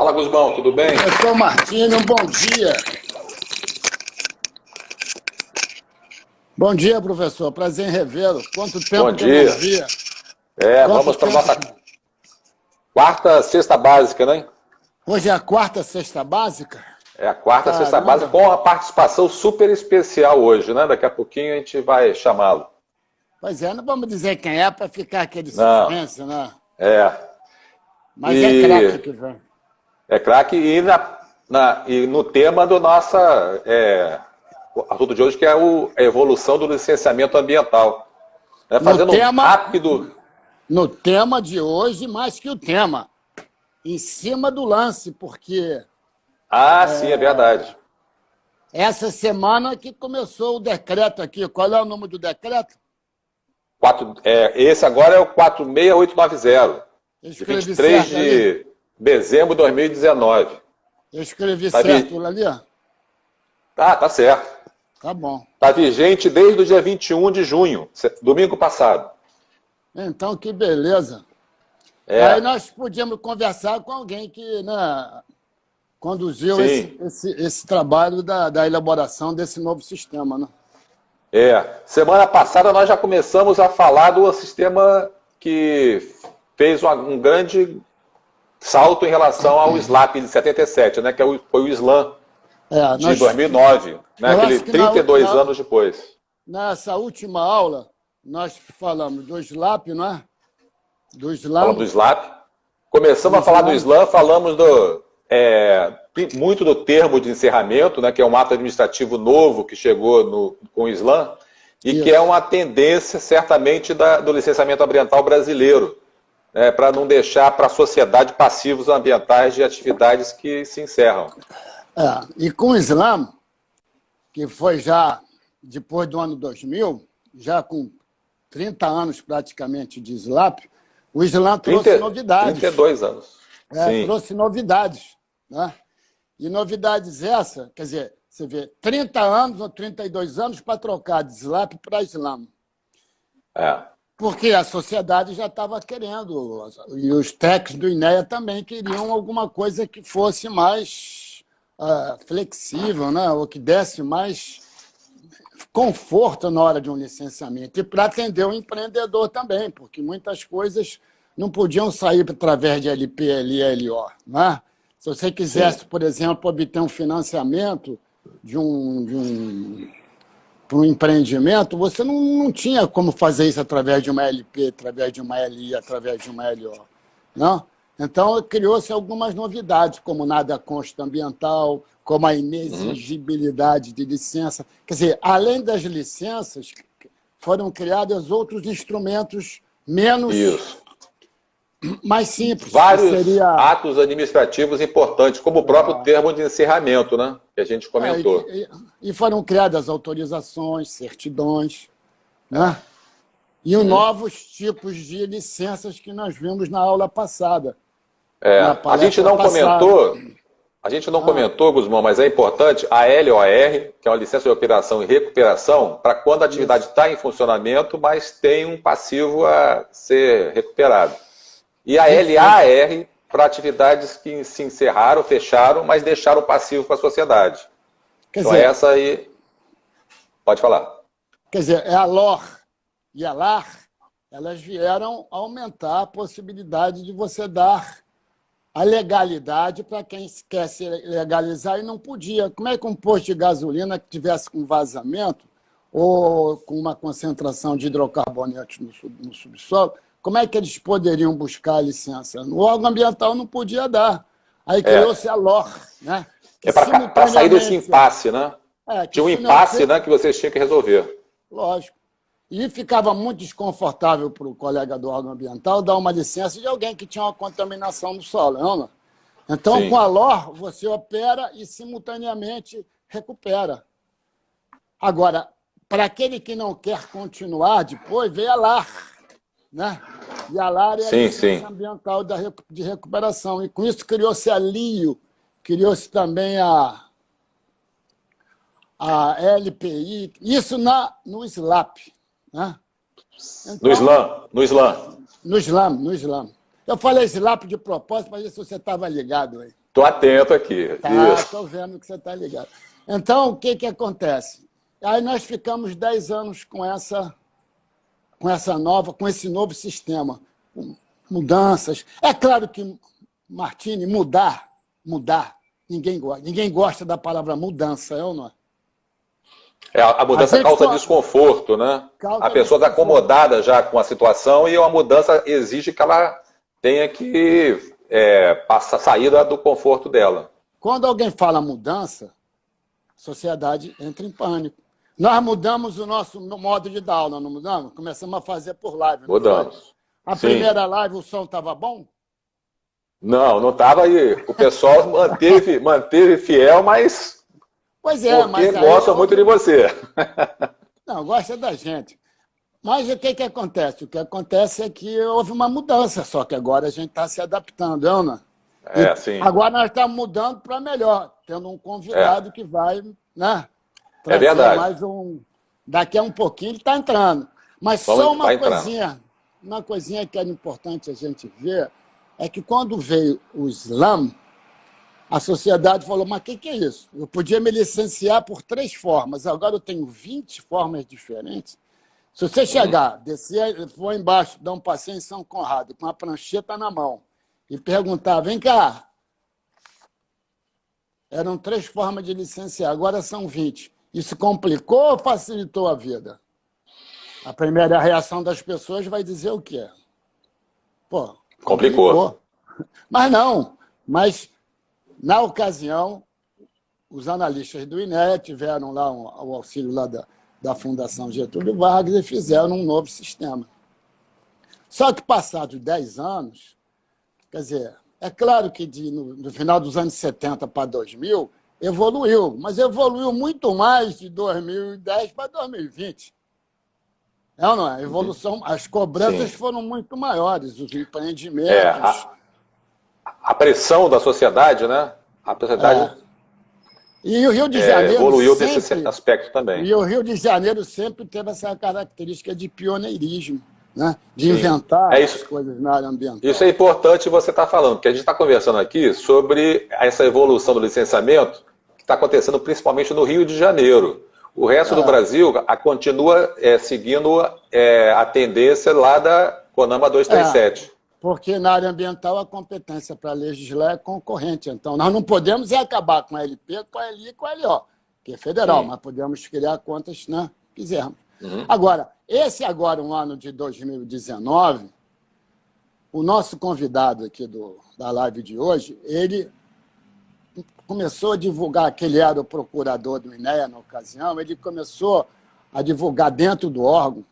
Fala, Guzmão, tudo bem? Professor Martinho, bom dia. Bom dia, professor. Prazer em revê-lo. Quanto tempo Bom que eu não dia. via. Vamos para a nossa quarta cesta básica, né? Hoje é a quarta cesta básica? É a quarta cesta Caramba. básica com a participação super especial hoje, né? Daqui a pouquinho a gente vai chamá-lo. Pois é, não vamos dizer quem é para ficar aquele Não, suspense, né? é. Mas é craque que E vem. é craque e no tema do nosso o assunto de hoje, que é a evolução do licenciamento ambiental. Né? No Fazendo um tema, rápido... no tema de hoje, mais que o tema. Em cima do lance, porque Sim, é verdade. essa semana que começou o decreto aqui. Qual é o nome do decreto? Esse agora é o 46890, Eu de escrevi 23 certo ali? de dezembro de 2019. Eu escrevi Tá, certo ali? Ó. tá certo. Tá bom. Está vigente desde o dia 21 de junho, domingo passado. Então, que beleza. Aí É, nós podíamos conversar com alguém que, né, conduziu sim. esse trabalho da elaboração desse novo sistema. Né? Semana passada nós já começamos a falar do sistema que fez um grande salto em relação ao SLAP de 77, né, que foi o SLAM de 2009, né, eu aquele acho que 32 anos depois. nessa última aula, nós falamos do SLAP, não é? Do Falamos do SLAM. SLAP. Começamos a falar do SLAM, falamos muito do termo de encerramento, né, que é um ato administrativo novo que chegou com o SLAM, e Isso. que é uma tendência, certamente, do licenciamento ambiental brasileiro, né, para não deixar para a sociedade passivos ambientais de atividades que se encerram. E com o SLAM, que foi já depois do ano 2000, já com 30 anos praticamente de SLAP, o SLAM trouxe novidades. 32 anos. Trouxe novidades. Né? E novidades essa, quer dizer, você vê, 30 anos ou 32 anos para trocar de SLAP para SLAM. Porque a sociedade já estava querendo, e os techs do INEA também queriam alguma coisa que fosse mais flexível, né? Ou que desse mais conforto na hora de um licenciamento. E para atender o empreendedor também, porque muitas coisas não podiam sair através de LP, LO. Né? Se você quisesse, por exemplo, obter um financiamento para um empreendimento, você não tinha como fazer isso através de uma LP, através de uma LI, através de uma LO. Não? Então, criou-se algumas novidades, como nada consta ambiental, como a inexigibilidade de licença. Quer dizer, além das licenças, foram criados outros instrumentos mais simples. Vários atos administrativos importantes, como o próprio termo de encerramento, né, que a gente comentou. E foram criadas autorizações, certidões, né? E novos tipos de licenças que nós vimos na aula passada. A gente não comentou, Guzmão, mas é importante, a LOR, que é uma licença de operação e recuperação, para quando a atividade está em funcionamento, mas tem um passivo a ser recuperado. E a LAR, para atividades que se encerraram, fecharam, mas deixaram passivo para a sociedade. Então essa aí... Pode falar. Quer dizer, a LOR e a LAR, elas vieram aumentar a possibilidade de você dar a legalidade para quem quer se legalizar e não podia. Como é que um posto de gasolina que tivesse com vazamento ou com uma concentração de hidrocarbonetos no subsolo, como é que eles poderiam buscar a licença? O órgão ambiental não podia dar. Aí criou-se a LOR. Né? Para sair desse impasse, né? Tinha um impasse, né, que vocês tinham que resolver. Lógico. E ficava muito desconfortável para o colega do órgão ambiental dar uma licença de alguém que tinha uma contaminação no solo. Não? Então, com a LOR, você opera e, simultaneamente, recupera. Agora, para aquele que não quer continuar, depois veio a LAR. Né? E a LAR é a licença ambiental de recuperação. E com isso criou-se a LIO, criou-se também a LPI, isso no SLAP. Né? Então, no SLAM. No SLAM. Eu falei SLAP de propósito, para ver se você estava ligado aí. Estou atento aqui. Estou vendo que você está ligado. Então, o que acontece? Aí nós ficamos 10 anos com esse novo sistema. Mudanças. É claro que, Martini, mudar, ninguém gosta da palavra mudança, é ou não é? A mudança causa desconforto, né? A pessoa está acomodada já com a situação e a mudança exige que ela tenha que sair do conforto dela. Quando alguém fala mudança, a sociedade entra em pânico. Nós mudamos o nosso modo de dar aula, não mudamos? Começamos a fazer por live. Mudamos. A primeira live, o som estava bom? Não estava aí. O pessoal manteve fiel, mas... Pois é, mas aí gosta muito de você. Não, gosta da gente. Mas o que acontece? O que acontece é que houve uma mudança, só que agora a gente está se adaptando, Ana. Sim. Agora nós estamos mudando para melhor, tendo um convidado que vai, né? É verdade. Mais daqui a um pouquinho ele está entrando. Mas só uma coisinha que era importante a gente ver é que quando veio o Islã, a sociedade falou, mas o que é isso? Eu podia me licenciar por 3 formas, agora eu tenho 20 formas diferentes. Se você chegar, descer, for embaixo, dar um passeio em São Conrado, com a prancheta na mão, e perguntar, vem cá, eram 3 formas de licenciar, agora são 20. Isso complicou ou facilitou a vida? A primeira reação das pessoas vai dizer o quê? Pô, complicou. Mas não, na ocasião, os analistas do INEA tiveram lá o auxílio lá da Fundação Getúlio Vargas e fizeram um novo sistema. Só que passados 10 anos, quer dizer, é claro que no final dos anos 70 para 2000, evoluiu, mas evoluiu muito mais de 2010 para 2020. Não, não é? A evolução, as cobranças foram muito maiores, os empreendimentos. A pressão da sociedade, né? A sociedade e o Rio de Janeiro evoluiu nesse aspecto também. E o Rio de Janeiro sempre teve essa característica de pioneirismo, né? De inventar as coisas na área ambiental. Isso é importante você estar falando, porque a gente está conversando aqui sobre essa evolução do licenciamento que está acontecendo principalmente no Rio de Janeiro. O resto do Brasil continua seguindo a tendência lá da CONAMA 237. Porque na área ambiental a competência para legislar é concorrente. Então, nós não podemos acabar com a LP, com a LI e com a LO, que é federal, mas podemos criar quantas quisermos. Agora, um ano de 2019, o nosso convidado aqui da live de hoje, ele começou a divulgar, que ele era o procurador do INEA na ocasião, ele começou a divulgar dentro do órgão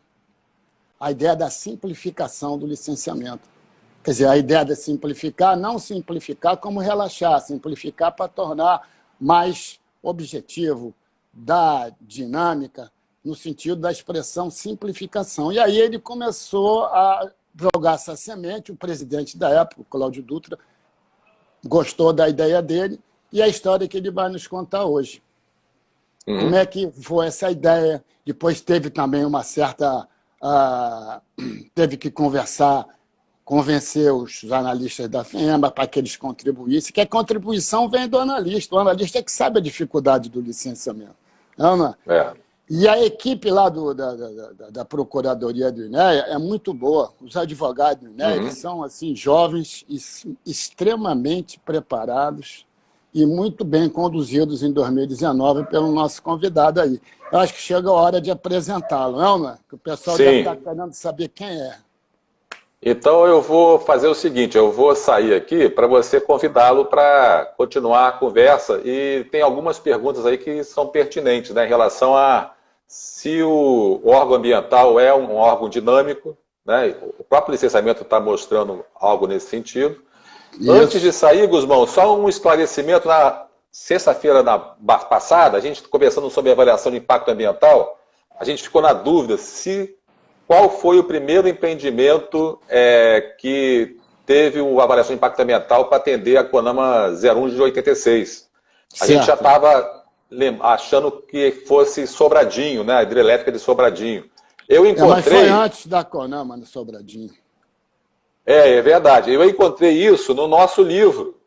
a ideia da simplificação do licenciamento. Quer dizer, a ideia de simplificar, não simplificar como relaxar, simplificar para tornar mais objetivo, dar dinâmica, no sentido da expressão simplificação. E aí ele começou a jogar essa semente, o presidente da época, o Cláudio Dutra, gostou da ideia dele, e a história que ele vai nos contar hoje. Como é que foi essa ideia? Depois teve também uma certa... teve que convencer os analistas da FEMA para que eles contribuíssem, que a contribuição vem do analista. O analista é que sabe a dificuldade do licenciamento. Não é? E a equipe lá da Procuradoria do INEA é muito boa. Os advogados do INEA eles são assim, jovens e extremamente preparados e muito bem conduzidos em 2019 pelo nosso convidado aí. Eu acho que chega a hora de apresentá-lo, não é? Que o pessoal deve estar querendo saber quem é. Então eu vou fazer o seguinte, eu vou sair aqui para você convidá-lo para continuar a conversa e tem algumas perguntas aí que são pertinentes, né, em relação a se o órgão ambiental é um órgão dinâmico, né, o próprio licenciamento está mostrando algo nesse sentido. Isso. Antes de sair, Gusmão, só um esclarecimento. Na sexta-feira passada, a gente conversando sobre a avaliação de impacto ambiental, a gente ficou na dúvida qual foi o primeiro empreendimento que teve uma avaliação de impacto ambiental para atender a CONAMA 01 de 86. A gente já estava achando que fosse Sobradinho, né, a hidrelétrica de Sobradinho. Eu encontrei... mas foi antes da CONAMA, no Sobradinho. É verdade. Eu encontrei isso no nosso livro.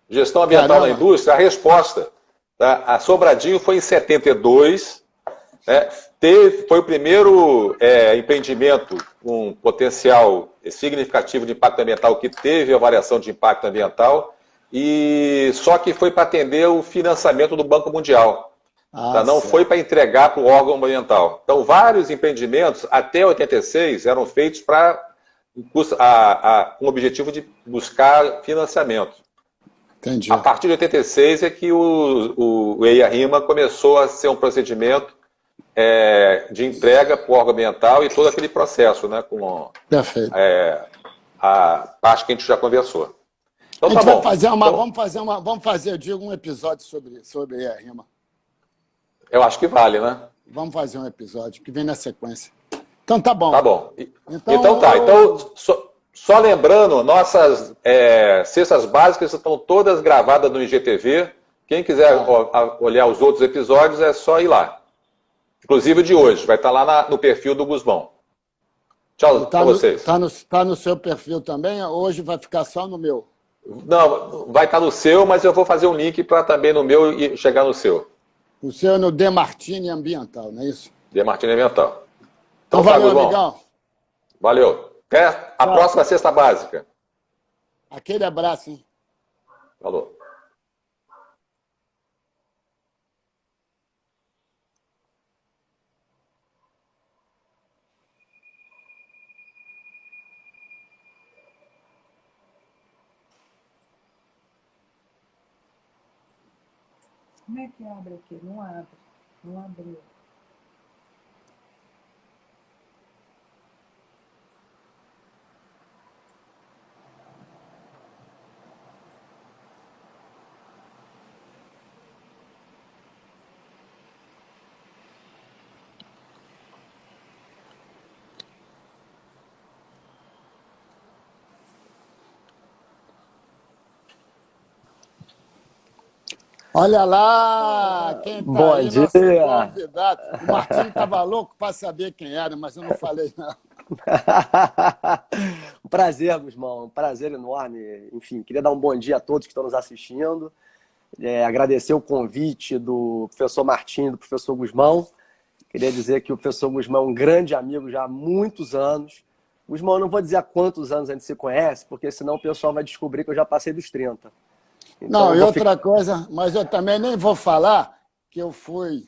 Gestão ambiental na indústria, a resposta. Tá? A Sobradinho foi em 72, né? Foi o primeiro empreendimento com potencial significativo de impacto ambiental que teve avaliação de impacto ambiental, e só que foi para atender o financiamento do Banco Mundial. Tá? Não foi para entregar para o órgão ambiental. Então, vários empreendimentos, até 86, eram feitos com o objetivo de buscar financiamento. Entendi. A partir de 86 é que o EIA-RIMA começou a ser um procedimento de entrega para o órgão ambiental e todo aquele processo, né, com Perfeito. A parte que a gente já conversou. Então, a gente tá vai fazer bom. vamos fazer, eu digo, um episódio sobre EIA-RIMA. Eu acho que vale, né? Vamos fazer um episódio que vem na sequência. Então tá bom. Tá bom. Então tá. Então, só lembrando, nossas cestas básicas estão todas gravadas no IGTV. Quem quiser olhar os outros episódios, é só ir lá. Inclusive o de hoje, vai estar lá no perfil do Gusmão. Tchau para vocês. Tá no seu perfil também? Hoje vai ficar só no meu? Não, vai estar no seu, mas eu vou fazer um link para também no meu e chegar no seu. O seu é no Demartini Ambiental, não é isso? Demartini Ambiental. Então valeu, amigão. Valeu. Até a próxima cesta básica. Aquele abraço, hein? Falou. Como é que abre aqui? Não abre. Não abriu. Olha lá, quem está Bom aí, dia. nosso convidado. O Martinho estava louco para saber quem era, mas eu não falei, não. Um prazer, Gusmão, um prazer enorme. Enfim, queria dar um bom dia a todos que estão nos assistindo. Agradecer o convite do professor Martinho e do professor Gusmão. Queria dizer que o professor Gusmão é um grande amigo já há muitos anos. Gusmão, eu não vou dizer há quantos anos a gente se conhece, porque senão o pessoal vai descobrir que eu já passei dos 30. Então, não, e outra coisa, mas eu também nem vou falar que eu fui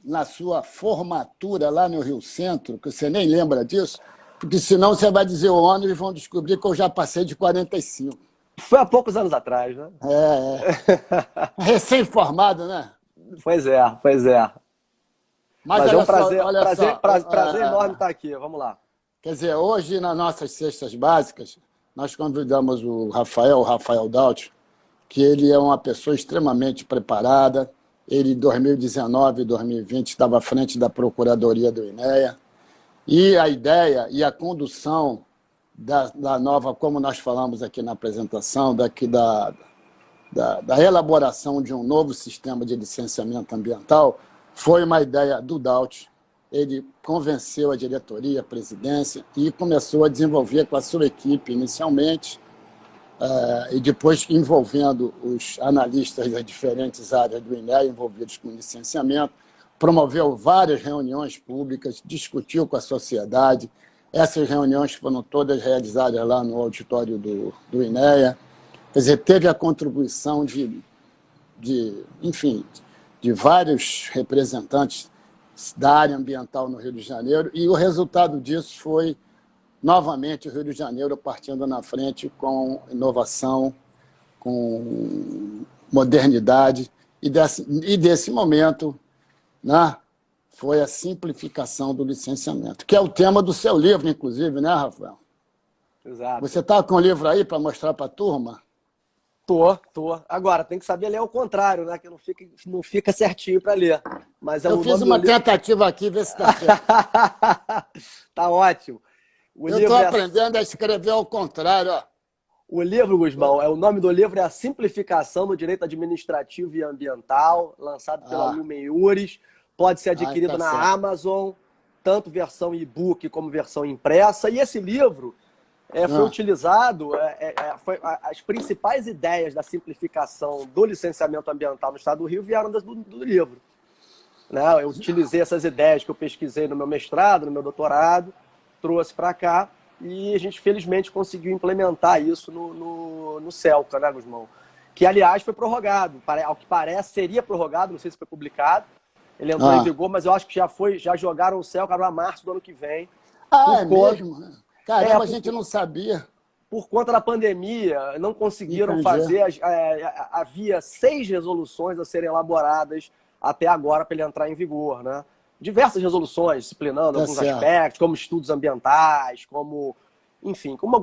na sua formatura lá no Rio Centro, que você nem lembra disso, porque senão você vai dizer o ano e vão descobrir que eu já passei de 45. Foi há poucos anos atrás, né? Recém-formado, né? Pois é, pois é. Mas é um prazer enorme estar aqui, vamos lá. Quer dizer, hoje nas nossas cestas básicas, nós convidamos o Rafael Daut, que ele é uma pessoa extremamente preparada. Ele, em 2019 e 2020, estava à frente da Procuradoria do INEA. E a ideia e a condução da nova, como nós falamos aqui na apresentação, da elaboração de um novo sistema de licenciamento ambiental, foi uma ideia do Daut. Ele convenceu a diretoria, a presidência, e começou a desenvolver com a sua equipe inicialmente, e depois envolvendo os analistas das diferentes áreas do INEA envolvidos com licenciamento, promoveu várias reuniões públicas, discutiu com a sociedade. Essas reuniões foram todas realizadas lá no auditório do INEA. Quer dizer, teve a contribuição de vários representantes da área ambiental no Rio de Janeiro, e o resultado disso foi novamente o Rio de Janeiro partindo na frente com inovação, com modernidade, e desse momento, né, foi a simplificação do licenciamento, que é o tema do seu livro, inclusive, né, Rafael? Exato. Você está com o livro aí para mostrar para a turma? Tô. Agora, tem que saber ler ao contrário, né? Que não fica certinho para ler. Mas eu fiz uma tentativa aqui, ver se está certo. Tá ótimo. Eu estou aprendendo a escrever ao contrário. Ó. O livro, Gusmão, o nome do livro é A Simplificação do Direito Administrativo e Ambiental, lançado pela Lumen Iuris. Pode ser adquirido na Amazon, tanto versão e-book como versão impressa. E esse livro foi utilizado, as principais ideias da simplificação do licenciamento ambiental no estado do Rio vieram do livro. Né? Eu utilizei essas ideias que eu pesquisei no meu mestrado, no meu doutorado, trouxe para cá e a gente, felizmente, conseguiu implementar isso no CELCA, né, Gusmão? Que, aliás, foi prorrogado. Ao que parece, seria prorrogado, não sei se foi publicado. Ele entrou em vigor, mas eu acho que já jogaram o CELCA para março do ano que vem. Mesmo? Caramba, a gente não sabia. Por conta da pandemia, não conseguiram fazer. Havia 6 resoluções a serem elaboradas até agora para ele entrar em vigor, né? Diversas resoluções, disciplinando alguns aspectos, como estudos ambientais, enfim, como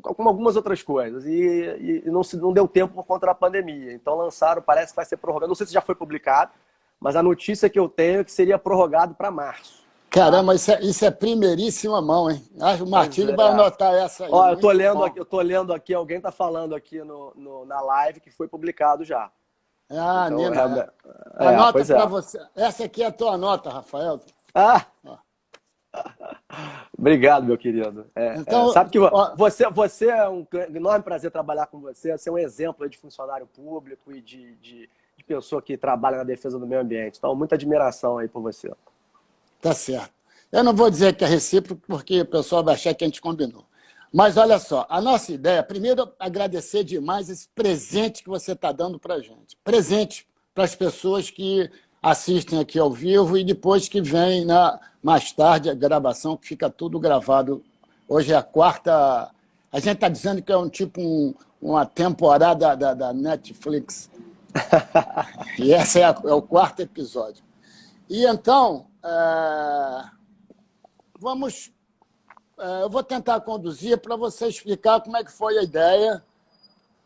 algumas outras coisas. E não deu tempo por conta da pandemia. Então lançaram, parece que vai ser prorrogado. Não sei se já foi publicado, mas a notícia que eu tenho é que seria prorrogado para março. Caramba, isso é primeiríssima mão, hein? Acho que o Martinho vai anotar essa aí. Ó, eu tô lendo aqui, alguém está falando aqui na live que foi publicado já. Então, Nina, anota para você. Essa aqui é a tua nota, Rafael. Obrigado, meu querido. Sabe que você é um enorme prazer trabalhar com você. Você é um exemplo de funcionário público e de pessoa que trabalha na defesa do meio ambiente. Então, muita admiração aí por você. Tá certo. Eu não vou dizer que é recíproco, porque o pessoal vai achar que a gente combinou. Mas olha só, a nossa ideia, primeiro, agradecer demais esse presente que você está dando para a gente. Presente para as pessoas que assistem aqui ao vivo e depois que vem mais tarde a gravação, que fica tudo gravado. Hoje é a 4ª... A gente está dizendo que é uma temporada da Netflix. E esse é o 4º episódio. E então, eu vou tentar conduzir para você explicar como é que foi a ideia,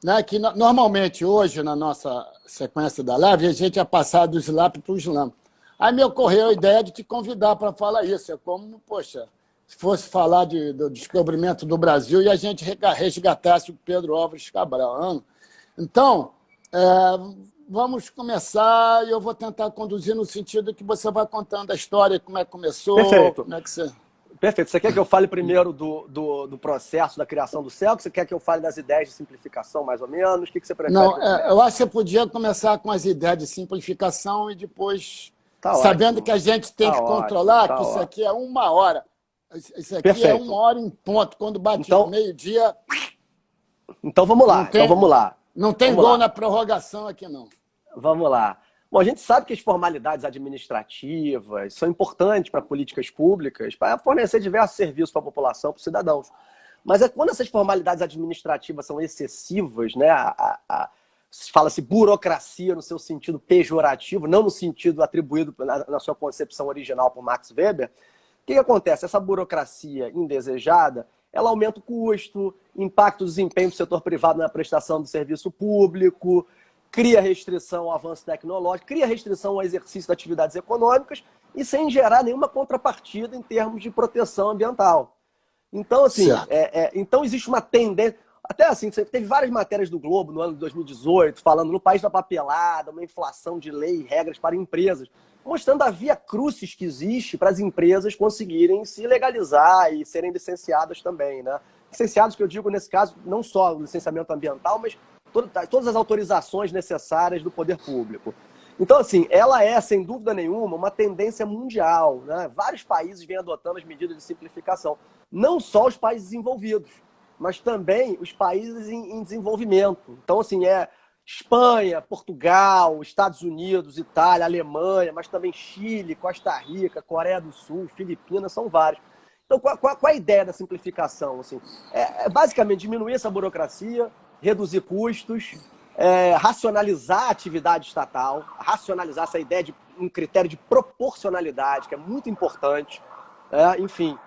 né? Que normalmente hoje, na nossa sequência da live, a gente ia passar do SLAP para o Slam. Aí me ocorreu a ideia de te convidar para falar isso. É como, poxa, se fosse falar do descobrimento do Brasil e a gente resgatasse o Pedro Álvares Cabral. Então, vamos começar e eu vou tentar conduzir no sentido que você vai contando a história, como é que começou. Perfeito. Como é que você... Perfeito. Você quer que eu fale primeiro do processo da criação do CELCA? Você quer que eu fale das ideias de simplificação, mais ou menos? O que você prefere? Não, eu acho que você podia começar com as ideias de simplificação e depois, sabendo que a gente tem que controlar, que isso aqui é 1 hora. Isso aqui Perfeito. é 1 hora em ponto. Quando bate meio-dia... Então vamos lá. Não tem gol na prorrogação aqui, não. Vamos lá. Bom, a gente sabe que as formalidades administrativas são importantes para políticas públicas, para fornecer diversos serviços para a população, para os cidadãos. Mas quando essas formalidades administrativas são excessivas, né, fala-se burocracia no seu sentido pejorativo, não no sentido atribuído na sua concepção original por Max Weber, o que acontece? Essa burocracia indesejada, ela aumenta o custo, impacta o desempenho do setor privado na prestação do serviço público, cria restrição ao avanço tecnológico, cria restrição ao exercício de atividades econômicas e sem gerar nenhuma contrapartida em termos de proteção ambiental. Então, assim, então existe uma tendência... Até assim, teve várias matérias do Globo no ano de 2018 falando no país da papelada, uma inflação de lei e regras para empresas, mostrando a via crucis que existe para as empresas conseguirem se legalizar e serem licenciadas também, né? Licenciados que eu digo, nesse caso, não só o licenciamento ambiental, mas todas as autorizações necessárias do poder público. Então, assim, ela é, sem dúvida nenhuma, uma tendência mundial, né? Vários países vêm adotando as medidas de simplificação. Não só os países desenvolvidos, mas também os países em desenvolvimento. Então, assim, Espanha, Portugal, Estados Unidos, Itália, Alemanha, mas também Chile, Costa Rica, Coreia do Sul, Filipinas, são vários. Então, qual a ideia da simplificação? Assim, basicamente diminuir essa burocracia, reduzir custos, racionalizar a atividade estatal, racionalizar essa ideia de um critério de proporcionalidade, que é muito importante, enfim,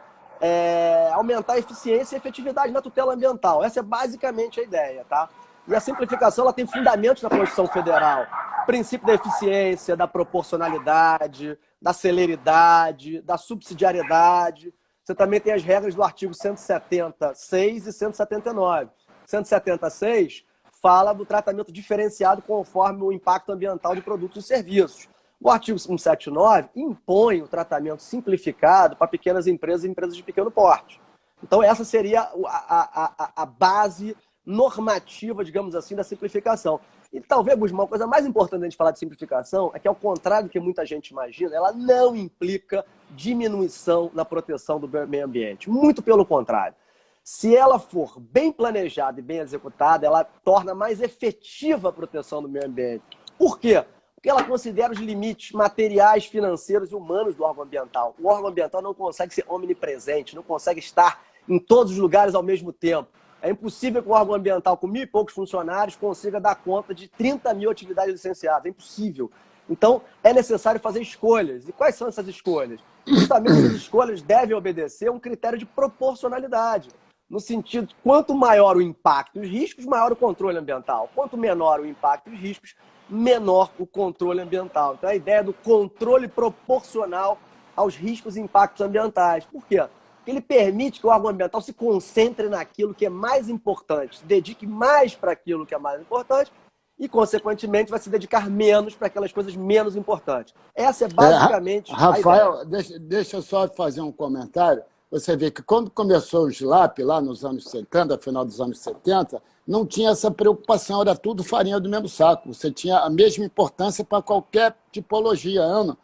aumentar a eficiência e efetividade na tutela ambiental. Essa é basicamente a ideia, tá? E a simplificação ela tem fundamentos na Constituição Federal. O princípio da eficiência, da proporcionalidade, da celeridade, da subsidiariedade. Você também tem as regras do artigo 176 e 179. 176 fala do tratamento diferenciado conforme o impacto ambiental de produtos e serviços. O artigo 179 impõe o tratamento simplificado para pequenas empresas e empresas de pequeno porte. Então, essa seria a base normativa, digamos assim, da simplificação. E talvez, Guzmão, a coisa mais importante da gente falar de simplificação é que, ao contrário do que muita gente imagina, ela não implica diminuição na proteção do meio ambiente. Muito pelo contrário. Se ela for bem planejada e bem executada, ela torna mais efetiva a proteção do meio ambiente. Por quê? Porque ela considera os limites materiais, financeiros e humanos do órgão ambiental. O órgão ambiental não consegue ser omnipresente, não consegue estar em todos os lugares ao mesmo tempo. É impossível que o órgão ambiental, com 1.000 e poucos funcionários, consiga dar conta de 30 mil atividades licenciadas. É impossível. Então, é necessário fazer escolhas. E quais são essas escolhas? Justamente essas escolhas devem obedecer a um critério de proporcionalidade. No sentido de quanto maior o impacto e os riscos, maior o controle ambiental. Quanto menor o impacto e os riscos, menor o controle ambiental. Então, a ideia do controle proporcional aos riscos e impactos ambientais. Por quê? Porque ele permite que o órgão ambiental se concentre naquilo que é mais importante, se dedique mais para aquilo que é mais importante e, consequentemente, vai se dedicar menos para aquelas coisas menos importantes. Essa é basicamente Rafael, deixa eu só fazer um comentário. Você vê que quando começou o SLAP, lá nos anos 70, final dos anos 70, não tinha essa preocupação, era tudo farinha do mesmo saco. Você tinha a mesma importância para qualquer tipologia, Ana.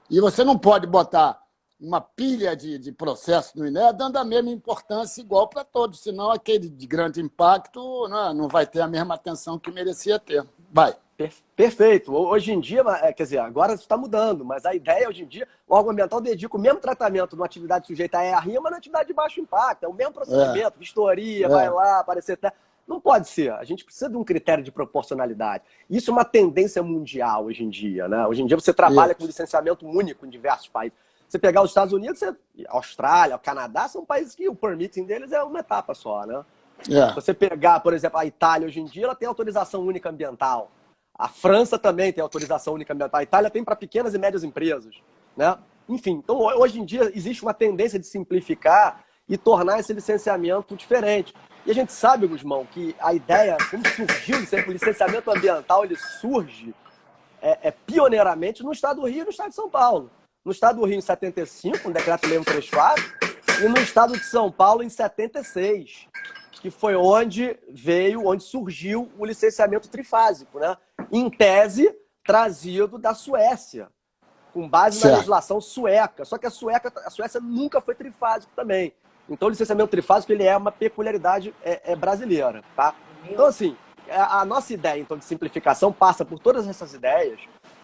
E você não pode botar uma pilha de processo no INEA dando a mesma importância igual para todos, senão aquele de grande impacto não vai ter a mesma atenção que merecia ter. Vai. Perfeito. Hoje em dia, quer dizer, agora está mudando, mas a ideia hoje em dia, o órgão ambiental dedica o mesmo tratamento numa atividade sujeita a ERRIA, mas na atividade de baixo impacto. É o mesmo procedimento, vistoria, vai lá, aparecer... Não pode ser. A gente precisa de um critério de proporcionalidade. Isso é uma tendência mundial hoje em dia, né? Hoje em dia você trabalha com licenciamento único em diversos países. Você pegar os Estados Unidos, a Austrália, o Canadá, são países que o permitting deles é uma etapa só, né? Se você pegar, por exemplo, a Itália hoje em dia, ela tem autorização única ambiental. A França também tem autorização única ambiental. A Itália tem para pequenas e médias empresas, né? Enfim, então hoje em dia existe uma tendência de simplificar e tornar esse licenciamento diferente. E a gente sabe, Guzmão, que a ideia, como surgiu, o licenciamento ambiental, ele surge pioneiramente no estado do Rio e no estado de São Paulo. No estado do Rio, em 75, um decreto-lei 134, e no estado de São Paulo, em 76, que foi onde surgiu o licenciamento trifásico, né? Em tese, trazido da Suécia, com base na legislação sueca. Só que a Suécia nunca foi trifásico também. Então, o licenciamento trifásico ele é uma peculiaridade brasileira, tá? Então, assim, a nossa ideia então, de simplificação passa por todas essas ideias.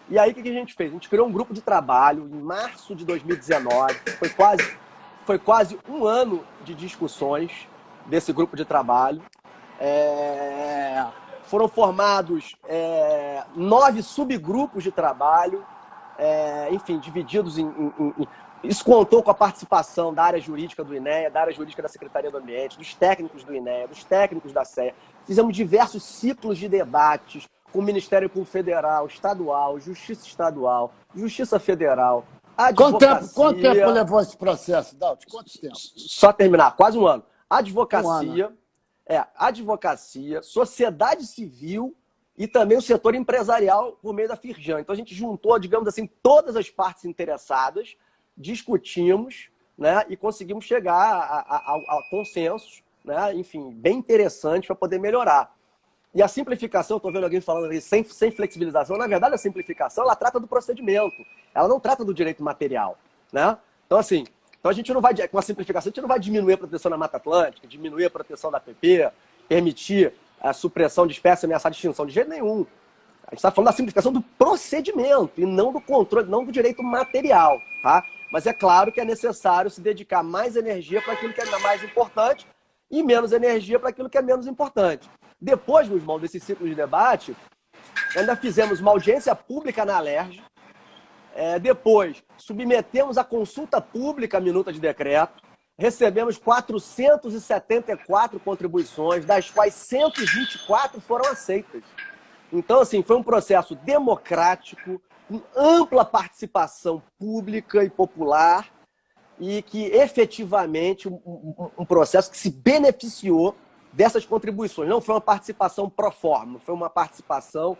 E aí, o que a gente fez? A gente criou um grupo de trabalho em março de 2019. Foi quase um ano de discussões desse grupo de trabalho. Foram formados 9 subgrupos de trabalho, enfim, divididos Isso contou com a participação da área jurídica do INEA, da área jurídica da Secretaria do Ambiente, dos técnicos do INEA, dos técnicos da SEA. Fizemos diversos ciclos de debates com o Ministério Público Federal, Estadual, Justiça Estadual, Justiça Federal, advocacia... Quanto tempo levou esse processo, Daut? Quanto tempo? Só terminar, quase um ano. Advocacia, advocacia, sociedade civil e também o setor empresarial por meio da Firjan. Então a gente juntou, digamos assim, todas as partes interessadas, discutimos, né, e conseguimos chegar a consensos, né, enfim, bem interessantes para poder melhorar. E a simplificação, estou vendo alguém falando ali, sem flexibilização, na verdade a simplificação ela trata do procedimento, ela não trata do direito material, né? Então assim, a gente não vai, com a simplificação, a gente não vai diminuir a proteção da Mata Atlântica, diminuir a proteção da APP, permitir a supressão de espécies ameaçadas de extinção, de jeito nenhum. A gente está falando da simplificação do procedimento e não do controle, não do direito material, tá? Mas é claro que é necessário se dedicar mais energia para aquilo que é mais importante e menos energia para aquilo que é menos importante. Depois, Guzmão, desse ciclo de debate, ainda fizemos uma audiência pública na Alerj. Depois, submetemos a consulta pública a minuta de decreto. Recebemos 474 contribuições, das quais 124 foram aceitas. Então, assim, foi um processo democrático, com ampla participação pública e popular, e que efetivamente um processo que se beneficiou dessas contribuições. Não foi uma participação pro forma, foi uma participação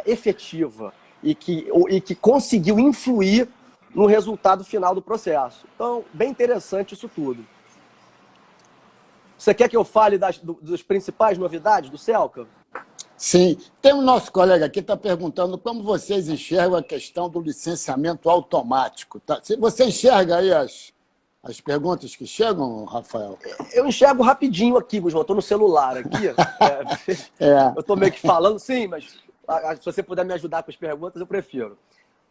efetiva e que conseguiu influir no resultado final do processo. Então, bem interessante isso tudo. Você quer que eu fale das principais novidades do Celca? Sim. Tem um nosso colega aqui que está perguntando como vocês enxergam a questão do licenciamento automático. Tá? Você enxerga aí as perguntas que chegam, Rafael? Eu enxergo rapidinho aqui, Gusmão. Estou no celular aqui. Eu estou meio que falando, sim, mas se você puder me ajudar com as perguntas, eu prefiro.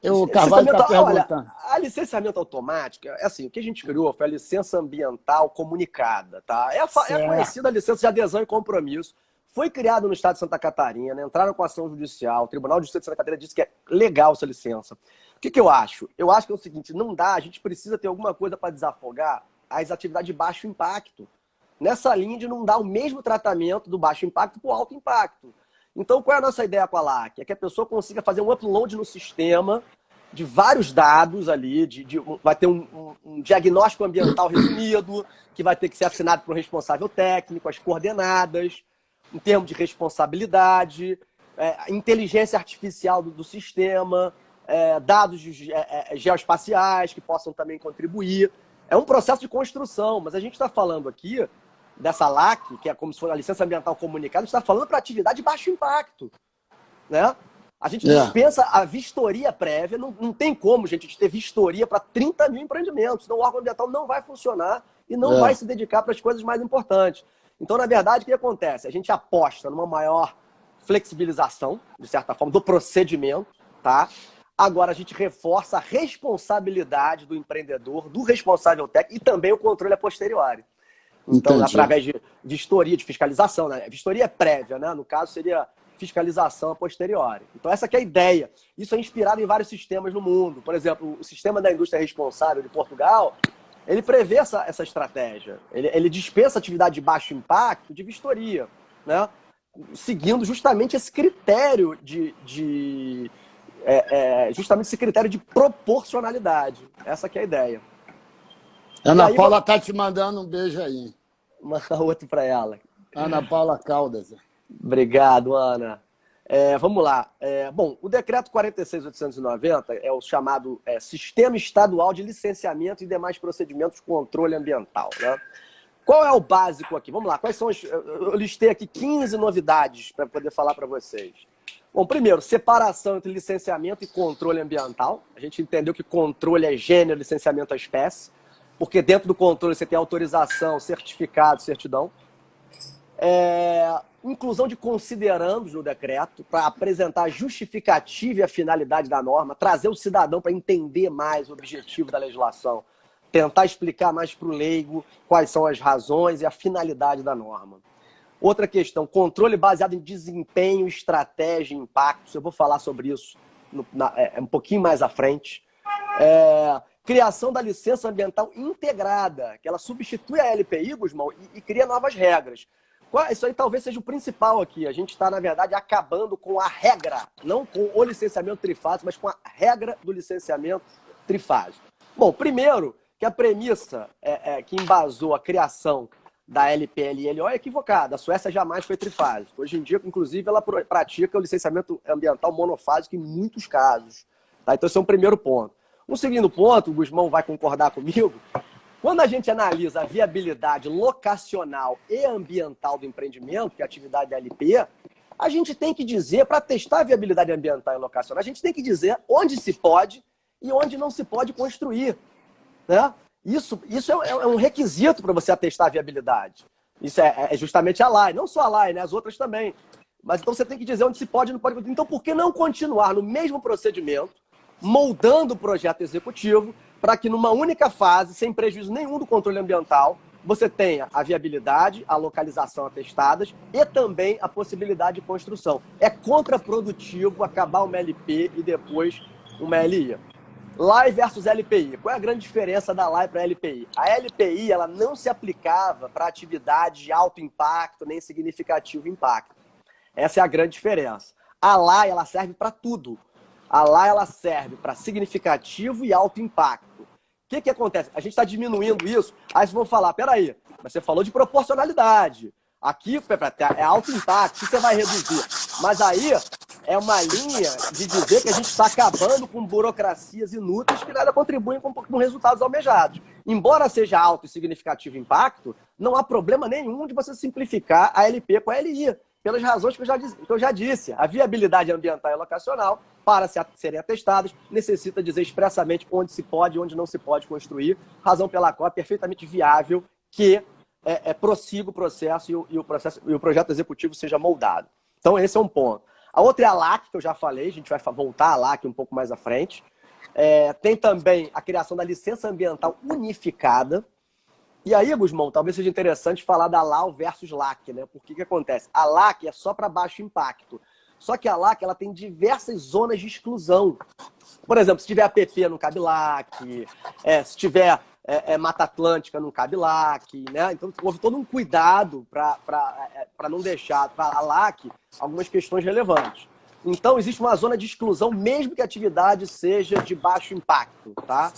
O Carvalho está perguntando. A licenciamento automático, é assim, o que a gente criou foi a licença ambiental comunicada, tá? É a conhecida licença de adesão e compromisso. Foi criado no estado de Santa Catarina, entraram com ação judicial, o Tribunal de Justiça de Santa Catarina disse que é legal essa licença. O que eu acho? Eu acho que é o seguinte, não dá, a gente precisa ter alguma coisa para desafogar as atividades de baixo impacto. Nessa linha de não dar o mesmo tratamento do baixo impacto para o alto impacto. Então, qual é a nossa ideia com a LAC? É que a pessoa consiga fazer um upload no sistema de vários dados ali, vai ter um diagnóstico ambiental resumido, que vai ter que ser assinado por um responsável técnico, as coordenadas, em termos de responsabilidade, inteligência artificial do sistema, dados geoespaciais que possam também contribuir. É um processo de construção, mas a gente está falando aqui dessa LAC, que é como se fosse a licença ambiental comunicada, a gente está falando para atividade de baixo impacto, né? A gente dispensa a vistoria prévia, não tem como, gente, a gente ter vistoria para 30 mil empreendimentos, senão o órgão ambiental não vai funcionar e não vai se dedicar para as coisas mais importantes. Então, na verdade, o que acontece? A gente aposta numa maior flexibilização, de certa forma, do procedimento, tá? Agora, a gente reforça a responsabilidade do empreendedor, do responsável técnico e também o controle a posteriori. Então, através de vistoria, de fiscalização, né? Vistoria é prévia, né? No caso, seria fiscalização a posteriori. Então, essa que é a ideia. Isso é inspirado em vários sistemas no mundo. Por exemplo, o sistema da indústria responsável de Portugal, ele prevê essa estratégia. Ele dispensa atividade de baixo impacto de vistoria, né? Seguindo justamente esse critério justamente esse critério de proporcionalidade. Essa que é a ideia. Ana Paula está te mandando um beijo aí. Manda outro para ela. Ana Paula Caldas. Obrigado, Ana. Vamos lá. Bom, o decreto 46.890 é o chamado Sistema Estadual de Licenciamento e demais procedimentos de controle ambiental, né? Qual é o básico aqui? Vamos lá. Quais são eu listei aqui 15 novidades para poder falar para vocês. Bom, primeiro, separação entre licenciamento e controle ambiental. A gente entendeu que controle é gênero, licenciamento é espécie, porque dentro do controle você tem autorização, certificado, certidão. Inclusão de considerandos no decreto para apresentar a justificativa e a finalidade da norma, trazer o cidadão para entender mais o objetivo da legislação, tentar explicar mais para o leigo quais são as razões e a finalidade da norma. Outra questão, controle baseado em desempenho, estratégia e impactos. Eu vou falar sobre isso um pouquinho mais à frente. Criação da licença ambiental integrada, que ela substitui a LPI, Gusmão, e cria novas regras. Isso aí talvez seja o principal aqui. A gente está, na verdade, acabando com a regra, não com o licenciamento trifásico, mas com a regra do licenciamento trifásico. Bom, primeiro, que a premissa que embasou a criação da LPL e LO é equivocada. A Suécia jamais foi trifásica. Hoje em dia, inclusive, ela pratica o licenciamento ambiental monofásico em muitos casos. Tá? Então, esse é um primeiro ponto. Um segundo ponto, o Gusmão vai concordar comigo, quando a gente analisa a viabilidade locacional e ambiental do empreendimento, que é a atividade da LP, a gente tem que dizer, para testar a viabilidade ambiental e locacional, a gente tem que dizer onde se pode e onde não se pode construir, né? Isso é um requisito para você atestar a viabilidade. Isso é justamente a LAI, não só a LAI, né? As outras também. Mas então você tem que dizer onde se pode e não pode. Então, por que não continuar no mesmo procedimento, moldando o projeto executivo, para que numa única fase, sem prejuízo nenhum do controle ambiental, você tenha a viabilidade, a localização atestadas e também a possibilidade de construção. É contraprodutivo acabar uma LP e depois uma LI. LAI versus LPI. Qual é a grande diferença da LAI para a LPI? A LPI ela não se aplicava para atividade de alto impacto nem significativo impacto. Essa é a grande diferença. A LAI ela serve para tudo. A LAI ela serve para significativo e alto impacto. O que acontece? A gente está diminuindo isso, aí vocês vão falar, peraí, você falou de proporcionalidade. Aqui é alto impacto, o que você vai reduzir? Mas aí é uma linha de dizer que a gente está acabando com burocracias inúteis que nada contribuem com resultados almejados. Embora seja alto e significativo impacto, não há problema nenhum de você simplificar a LP com a LI, pelas razões que eu já disse. A viabilidade ambiental e locacional, para serem atestadas, necessita dizer expressamente onde se pode e onde não se pode construir, razão pela qual é perfeitamente viável que prossiga o processo e o projeto executivo seja moldado. Então, esse é um ponto. A outra é a LAC, que eu já falei, a gente vai voltar à LAC um pouco mais à frente. Tem também a criação da licença ambiental unificada. E aí, Gusmão, talvez seja interessante falar da LAU versus LAC, né? Porque que acontece? A LAC é só para baixo impacto. Só que a LAC ela tem diversas zonas de exclusão. Por exemplo, se tiver APP, não cabe LAC. Se tiver Mata Atlântica, não cabe LAC, né? Então, houve todo um cuidado para não deixar para a LAC algumas questões relevantes. Então, existe uma zona de exclusão, mesmo que a atividade seja de baixo impacto, tá?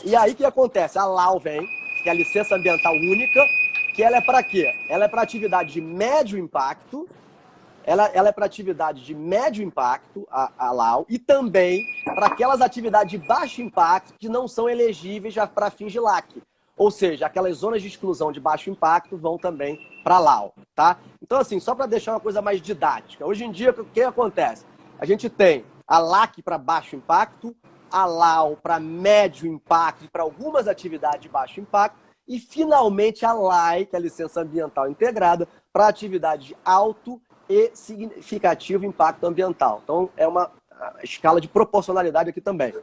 E aí, o que acontece? A LAU vem, que é a licença ambiental única, que ela é para quê? Ela é para atividade de médio impacto, ela é para atividade de médio impacto, a LAU, e também para aquelas atividades de baixo impacto que não são elegíveis para fins de LAC. Ou seja, aquelas zonas de exclusão de baixo impacto vão também para a LAU, tá? Então, assim, só para deixar uma coisa mais didática. Hoje em dia, o que acontece? A gente tem a LAC para baixo impacto, a LAU para médio impacto e para algumas atividades de baixo impacto, e, finalmente, a LAI, que é a licença ambiental integrada, para atividade de alto e significativo impacto ambiental. Então, é uma escala de proporcionalidade aqui também.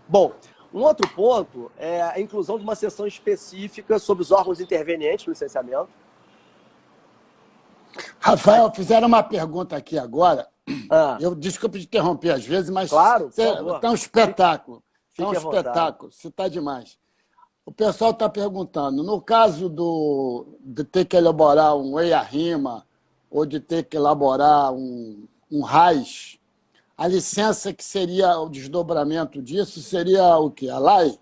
Bom, um outro ponto é a inclusão de uma seção específica sobre os órgãos intervenientes no licenciamento. Rafael, fizeram uma pergunta aqui agora. Desculpe te interromper às vezes, mas claro, está um espetáculo. Está um espetáculo, você está demais. O pessoal está perguntando, no caso de ter que elaborar um EIA-RIMA ou de ter que elaborar um RAIS, a licença que seria o desdobramento disso seria o quê? A LAI?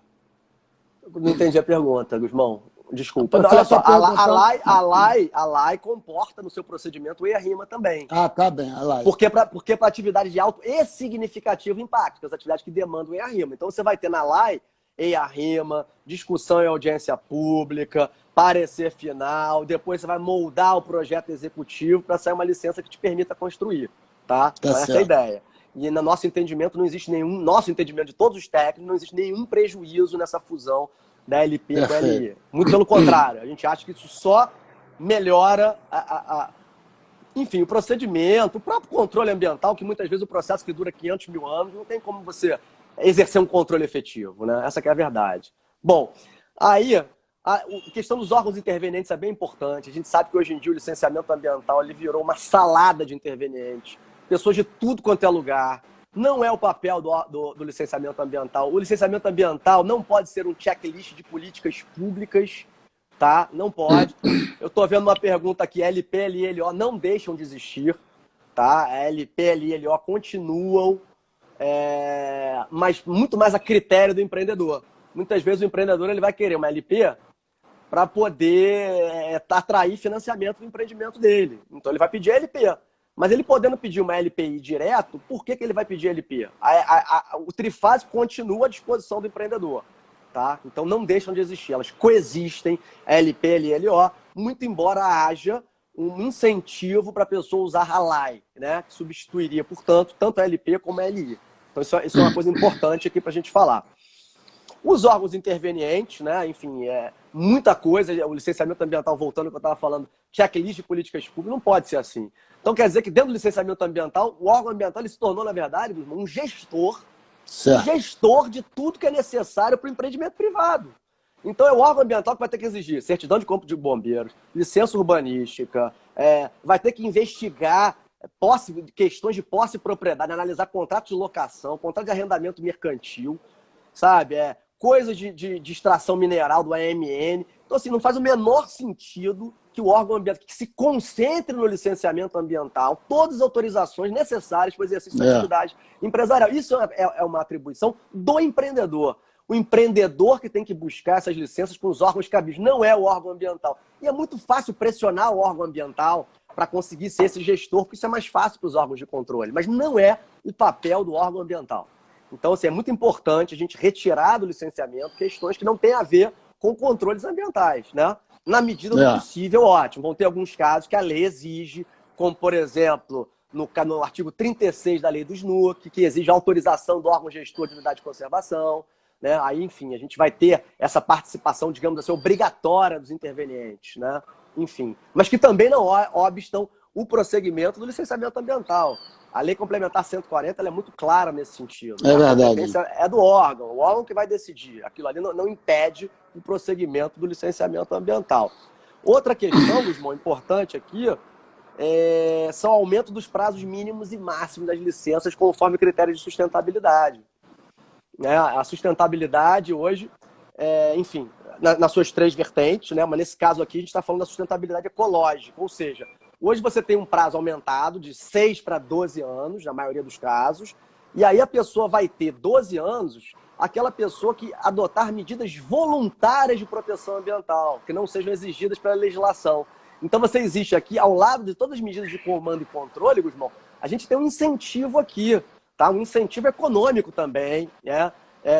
Não entendi a pergunta, Gusmão. Desculpa. Olha só, a LAI comporta no seu procedimento o EIA-RIMA também. Ah, tá bem, a LAI. Porque para atividade de alto e significativo impacto, as atividades que demandam EIA-RIMA. Então, você vai ter na LAI EIA-RIMA, discussão em audiência pública, parecer final, depois você vai moldar o projeto executivo para sair uma licença que te permita construir, tá? Então, essa é a ideia. E no nosso entendimento não existe nosso entendimento de todos os técnicos, não existe nenhum prejuízo nessa fusão da LP com a LI. Muito pelo contrário, a gente acha que isso só melhora enfim, o procedimento, o próprio controle ambiental, que muitas vezes o processo que dura 500 mil anos, não tem como você exercer um controle efetivo, né? Essa que é a verdade. Bom, aí a questão dos órgãos intervenientes é bem importante. A gente sabe que hoje em dia o licenciamento ambiental ele virou uma salada de intervenientes, pessoas de tudo quanto é lugar. Não é o papel do licenciamento ambiental. O licenciamento ambiental não pode ser um checklist de políticas públicas, tá? Não pode. Eu estou vendo uma pergunta aqui, LP, LI e LO não deixam de existir, tá? A LP, LI e LO continuam, mas muito mais a critério do empreendedor. Muitas vezes o empreendedor ele vai querer uma LP para poder atrair financiamento do empreendimento dele. Então ele vai pedir a LP. Mas ele podendo pedir uma LPI direto, por que ele vai pedir LP? O trifásico continua à disposição do empreendedor. Tá? Então não deixam de existir. Elas coexistem, LP, LLO, muito embora haja um incentivo para a pessoa usar a LAI, né? Que substituiria, portanto, tanto a LP como a LI. Então isso é uma coisa importante aqui para a gente falar. Os órgãos intervenientes, né? Enfim, muita coisa, o licenciamento ambiental, voltando ao que eu estava falando, checklist de políticas públicas, não pode ser assim. Então quer dizer que dentro do licenciamento ambiental, o órgão ambiental ele se tornou, na verdade, um gestor, de tudo que é necessário para o empreendimento privado. Então é o órgão ambiental que vai ter que exigir certidão de corpo de bombeiros, licença urbanística, vai ter que investigar questões de posse e propriedade, analisar contratos de locação, contrato de arrendamento mercantil, sabe? Coisas de extração mineral do AMN. Então, assim, não faz o menor sentido que o órgão ambiental que se concentre no licenciamento ambiental, todas as autorizações necessárias para o exercício da atividade empresarial. Isso é uma atribuição do empreendedor. O empreendedor que tem que buscar essas licenças com os órgãos cabíveis, não é o órgão ambiental. E é muito fácil pressionar o órgão ambiental para conseguir ser esse gestor, porque isso é mais fácil para os órgãos de controle, mas não é o papel do órgão ambiental. Então, assim, é muito importante a gente retirar do licenciamento questões que não têm a ver com controles ambientais, né? Na medida do possível, ótimo. Vão ter alguns casos que a lei exige, como, por exemplo, no artigo 36 da lei do SNUC, que exige autorização do órgão gestor de unidade de conservação, né? Aí, enfim, a gente vai ter essa participação, digamos assim, obrigatória dos intervenientes, né? Enfim, mas que também não obstam o prosseguimento do licenciamento ambiental. A Lei Complementar 140 ela é muito clara nesse sentido. É verdade. É do órgão, o órgão que vai decidir. Aquilo ali não impede o prosseguimento do licenciamento ambiental. Outra questão, Gusmão, importante aqui, são o aumento dos prazos mínimos e máximos das licenças conforme critérios de sustentabilidade. A sustentabilidade hoje, enfim, nas suas 3 vertentes, né? Mas nesse caso aqui a gente está falando da sustentabilidade ecológica, ou seja, hoje você tem um prazo aumentado de 6 para 12 anos, na maioria dos casos, e aí a pessoa vai ter 12 anos, aquela pessoa que adotar medidas voluntárias de proteção ambiental, que não sejam exigidas pela legislação. Então você existe aqui, ao lado de todas as medidas de comando e controle, Gusmão, a gente tem um incentivo aqui, tá? Um incentivo econômico também, né?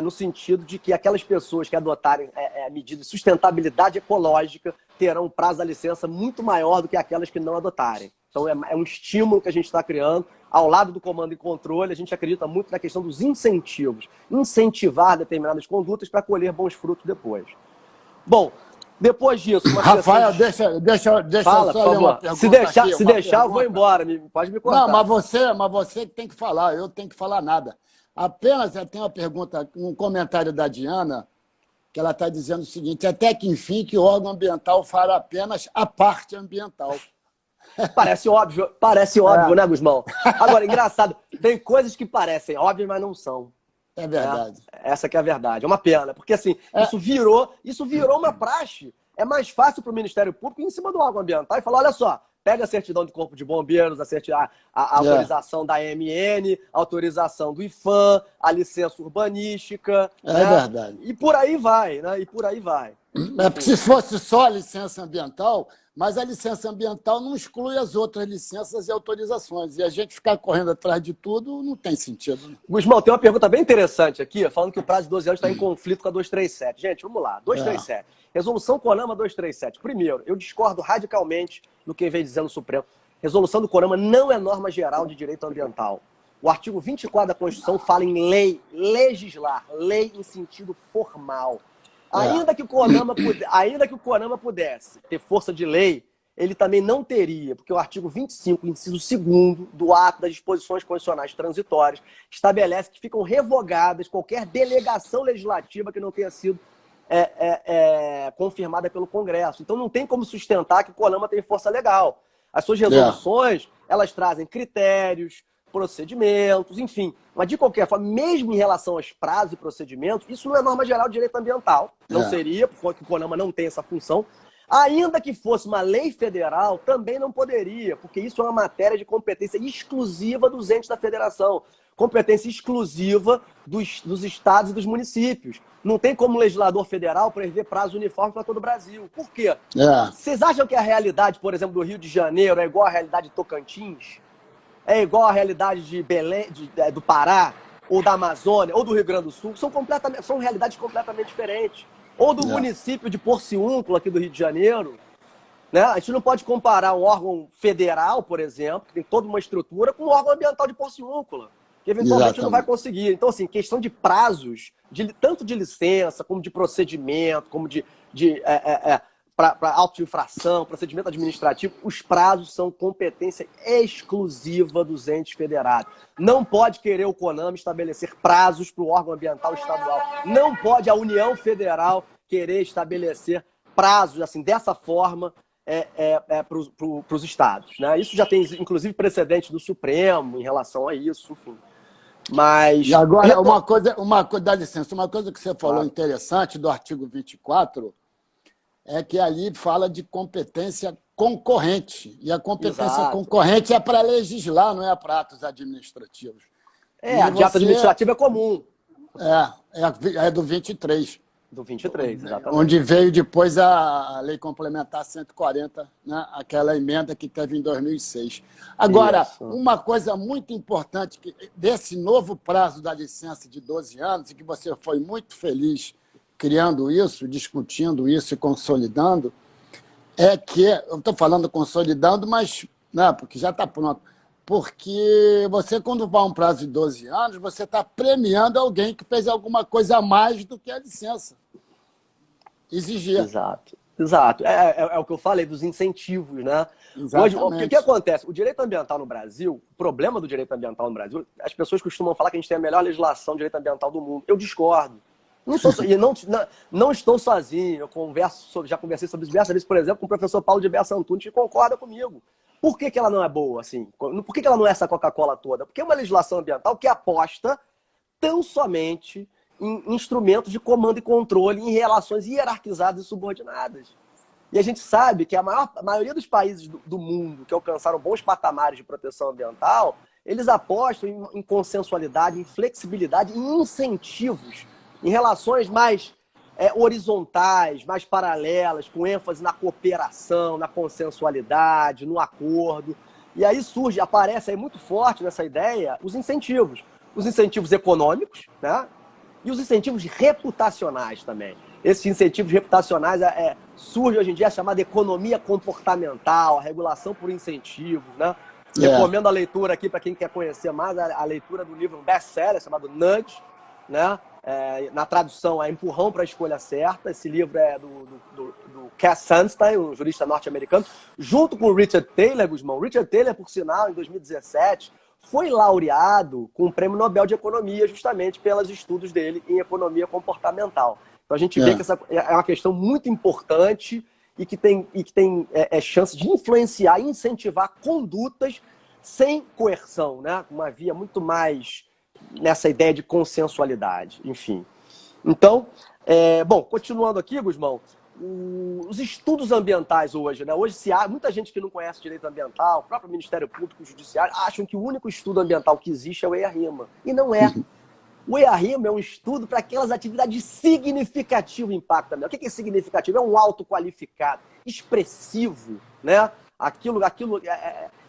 No sentido de que aquelas pessoas que adotarem medidas de sustentabilidade ecológica terão um prazo da licença muito maior do que aquelas que não adotarem. Então é um estímulo que a gente está criando. Ao lado do comando e controle, a gente acredita muito na questão dos incentivos. Incentivar determinadas condutas para colher bons frutos depois. Bom, depois disso... Rafael, deixa Fala, eu só ler uma pergunta. Se deixar, eu vou embora. Pode me cortar. Não, mas você que tem que falar, eu tenho que falar nada. Apenas tem uma pergunta, um comentário da Diana, que ela está dizendo o seguinte: até que enfim que o órgão ambiental fará apenas a parte ambiental. Parece óbvio, né, Gusmão? Agora, engraçado, tem coisas que parecem óbvias, mas não são. É verdade. Essa que é a verdade. É uma pena, porque assim, isso virou uma praxe. É mais fácil para o Ministério Público ir em cima do órgão ambiental e falar, olha só, pega a certidão de Corpo de Bombeiros, a autorização da AMN, a autorização do IFAM, a licença urbanística. É verdade. E por aí vai, né? E por aí vai. Se fosse só a licença ambiental, mas a licença ambiental não exclui as outras licenças e autorizações. E a gente ficar correndo atrás de tudo não tem sentido. Gusmão, tem uma pergunta bem interessante aqui, falando que o prazo de 12 anos está em conflito com a 237. Gente, vamos lá. 237. Resolução CONAMA 237. Primeiro, eu discordo radicalmente do que vem dizendo o Supremo. Resolução do CONAMA não é norma geral de direito ambiental. O artigo 24 da Constituição fala em lei, legislar, lei em sentido formal. Ainda que o CONAMA pudesse ter força de lei, ele também não teria, porque o artigo 25, inciso 2º do ato das disposições constitucionais transitórias estabelece que ficam revogadas qualquer delegação legislativa que não tenha sido confirmada pelo Congresso. Então não tem como sustentar que o CONAMA tem força legal. As suas resoluções, elas trazem critérios, procedimentos, enfim. Mas, de qualquer forma, mesmo em relação aos prazos e procedimentos, isso não é norma geral de direito ambiental. Não seria, porque o CONAMA não tem essa função. Ainda que fosse uma lei federal, também não poderia, porque isso é uma matéria de competência exclusiva dos entes da federação. Competência exclusiva dos estados e dos municípios. Não tem como o legislador federal prever prazo uniforme para todo o Brasil. Por quê? Vocês acham que a realidade, por exemplo, do Rio de Janeiro é igual à realidade de Tocantins? É igual à realidade de Belém, do Pará, ou da Amazônia, ou do Rio Grande do Sul? São realidades completamente diferentes. Ou do município de Porciúncula, aqui do Rio de Janeiro. Né? A gente não pode comparar um órgão federal, por exemplo, que tem toda uma estrutura, com um órgão ambiental de Porciúncula, que eventualmente não vai conseguir. Então, assim, questão de prazos, tanto de licença, como de procedimento, como para auto-infração, procedimento administrativo, os prazos são competência exclusiva dos entes federados. Não pode querer o CONAMA estabelecer prazos para o órgão ambiental estadual. Não pode a União Federal querer estabelecer prazos assim, dessa forma para os estados. Né? Isso já tem, inclusive, precedente do Supremo em relação a isso, enfim. Mas... E agora, uma coisa, dá licença, uma coisa que você falou interessante do artigo 24... é que ali fala de competência concorrente. E a competência concorrente é para legislar, não é para atos administrativos. De ato administrativo é comum. É do 23. Do 23, exatamente. Onde veio depois a Lei Complementar 140, né? Aquela emenda que teve em 2006. Agora, uma coisa muito importante desse novo prazo da licença de 12 anos, e que você foi muito feliz criando isso, discutindo isso e consolidando, é que, eu estou falando consolidando, mas não, porque já está pronto, porque você, quando vai a um prazo de 12 anos, você está premiando alguém que fez alguma coisa a mais do que a licença. Exigir. Exato. Exato. É o que eu falei dos incentivos, né? Hoje, o que acontece? O direito ambiental no Brasil, o problema do direito ambiental no Brasil, as pessoas costumam falar que a gente tem a melhor legislação de direito ambiental do mundo. Eu discordo. Não estou sozinho. Já conversei sobre isso diversas vezes, por exemplo, com o professor Paulo de Bessa Antunes, que concorda comigo. Por que ela não é boa, assim? Por que ela não é essa Coca-Cola toda? Porque é uma legislação ambiental que aposta tão somente em instrumentos de comando e controle em relações hierarquizadas e subordinadas. E a gente sabe que a maioria dos países do mundo que alcançaram bons patamares de proteção ambiental, eles apostam em consensualidade, em flexibilidade, em incentivos, em relações mais horizontais, mais paralelas, com ênfase na cooperação, na consensualidade, no acordo. E aí aparece aí muito forte nessa ideia os incentivos. Os incentivos econômicos, né? E os incentivos reputacionais também. Esses incentivos reputacionais surge hoje em dia a chamada economia comportamental, a regulação por incentivos, né? Recomendo a leitura aqui para quem quer conhecer mais, a leitura do livro, um best-seller chamado Nudge, né? Na tradução é Empurrão para a Escolha Certa. Esse livro é do Cass Sunstein, um jurista norte-americano, junto com o Richard Taylor, Guzmão. Richard Taylor, por sinal, em 2017, foi laureado com o Prêmio Nobel de Economia justamente pelos estudos dele em economia comportamental. Então a gente vê que essa é uma questão muito importante e que tem chance de influenciar e incentivar condutas sem coerção, né? Uma via muito mais nessa ideia de consensualidade, enfim. Então, bom, continuando aqui, Guzmão, os estudos ambientais hoje, né? Hoje muita gente que não conhece direito ambiental, o próprio Ministério Público e o Judiciário, acham que o único estudo ambiental que existe é o EIA-RIMA. E não é. O EIA-RIMA é um estudo para aquelas atividades de significativo impacto ambiental. O que é significativo? É um autoqualificado, expressivo, né?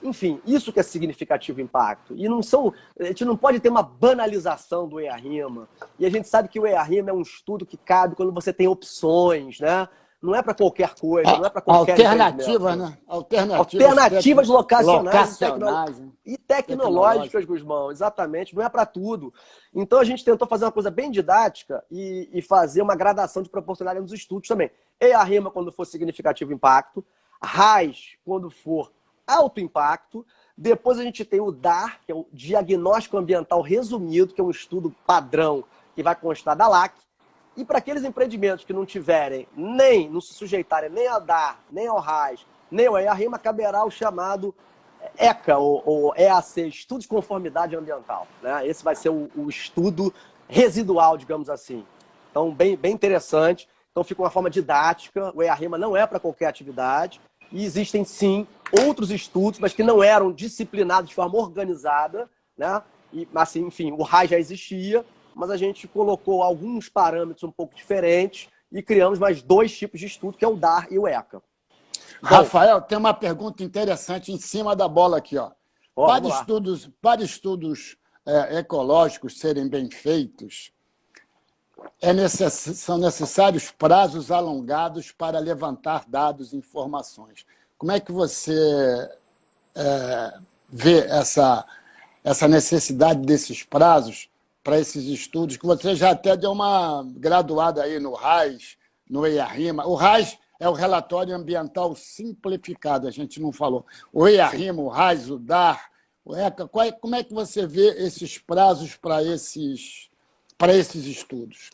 Enfim, isso que é significativo impacto. E a gente não pode ter uma banalização do EIA-RIMA. E a gente sabe que o EIA-RIMA é um estudo que cabe quando você tem opções, né? Não é para qualquer coisa, não é para qualquer alternativas, né? Alternativas locacionais né? e tecnológicas, Guzmão, exatamente, não é para tudo. Então a gente tentou fazer uma coisa bem didática e fazer uma gradação de proporcionalidade nos estudos também. EIA-RIMA quando for significativo impacto, RAIS quando for alto impacto, depois a gente tem o DAR, que é o Diagnóstico Ambiental Resumido, que é um estudo padrão que vai constar da LAC. E para aqueles empreendimentos que não não se sujeitarem nem ao DAR, nem ao RAIS, nem ao EIA-RIMA, caberá o chamado ECA, ou EAC, Estudo de Conformidade Ambiental, né? Esse vai ser o estudo residual, digamos assim. Então, bem interessante. Então, fica uma forma didática. O EIA-RIMA não é para qualquer atividade. E existem, sim, outros estudos, mas que não eram disciplinados de forma organizada, né? Assim, enfim, o RAIS já existia, mas a gente colocou alguns parâmetros um pouco diferentes e criamos mais 2 tipos de estudo, que é o DAR e o ECA. Rafael, tem uma pergunta interessante em cima da bola aqui, ó. Para estudos ecológicos serem bem feitos, são necessários prazos alongados para levantar dados e informações. Como é que você vê essa necessidade desses prazos para esses estudos, que você já até deu uma graduada aí no RAIS, no EIA-RIMA. O RAIS é o Relatório Ambiental Simplificado, a gente não falou. O EIA-RIMA, o RAIS, o DAR, o ECA, como é que você vê esses prazos para esses estudos?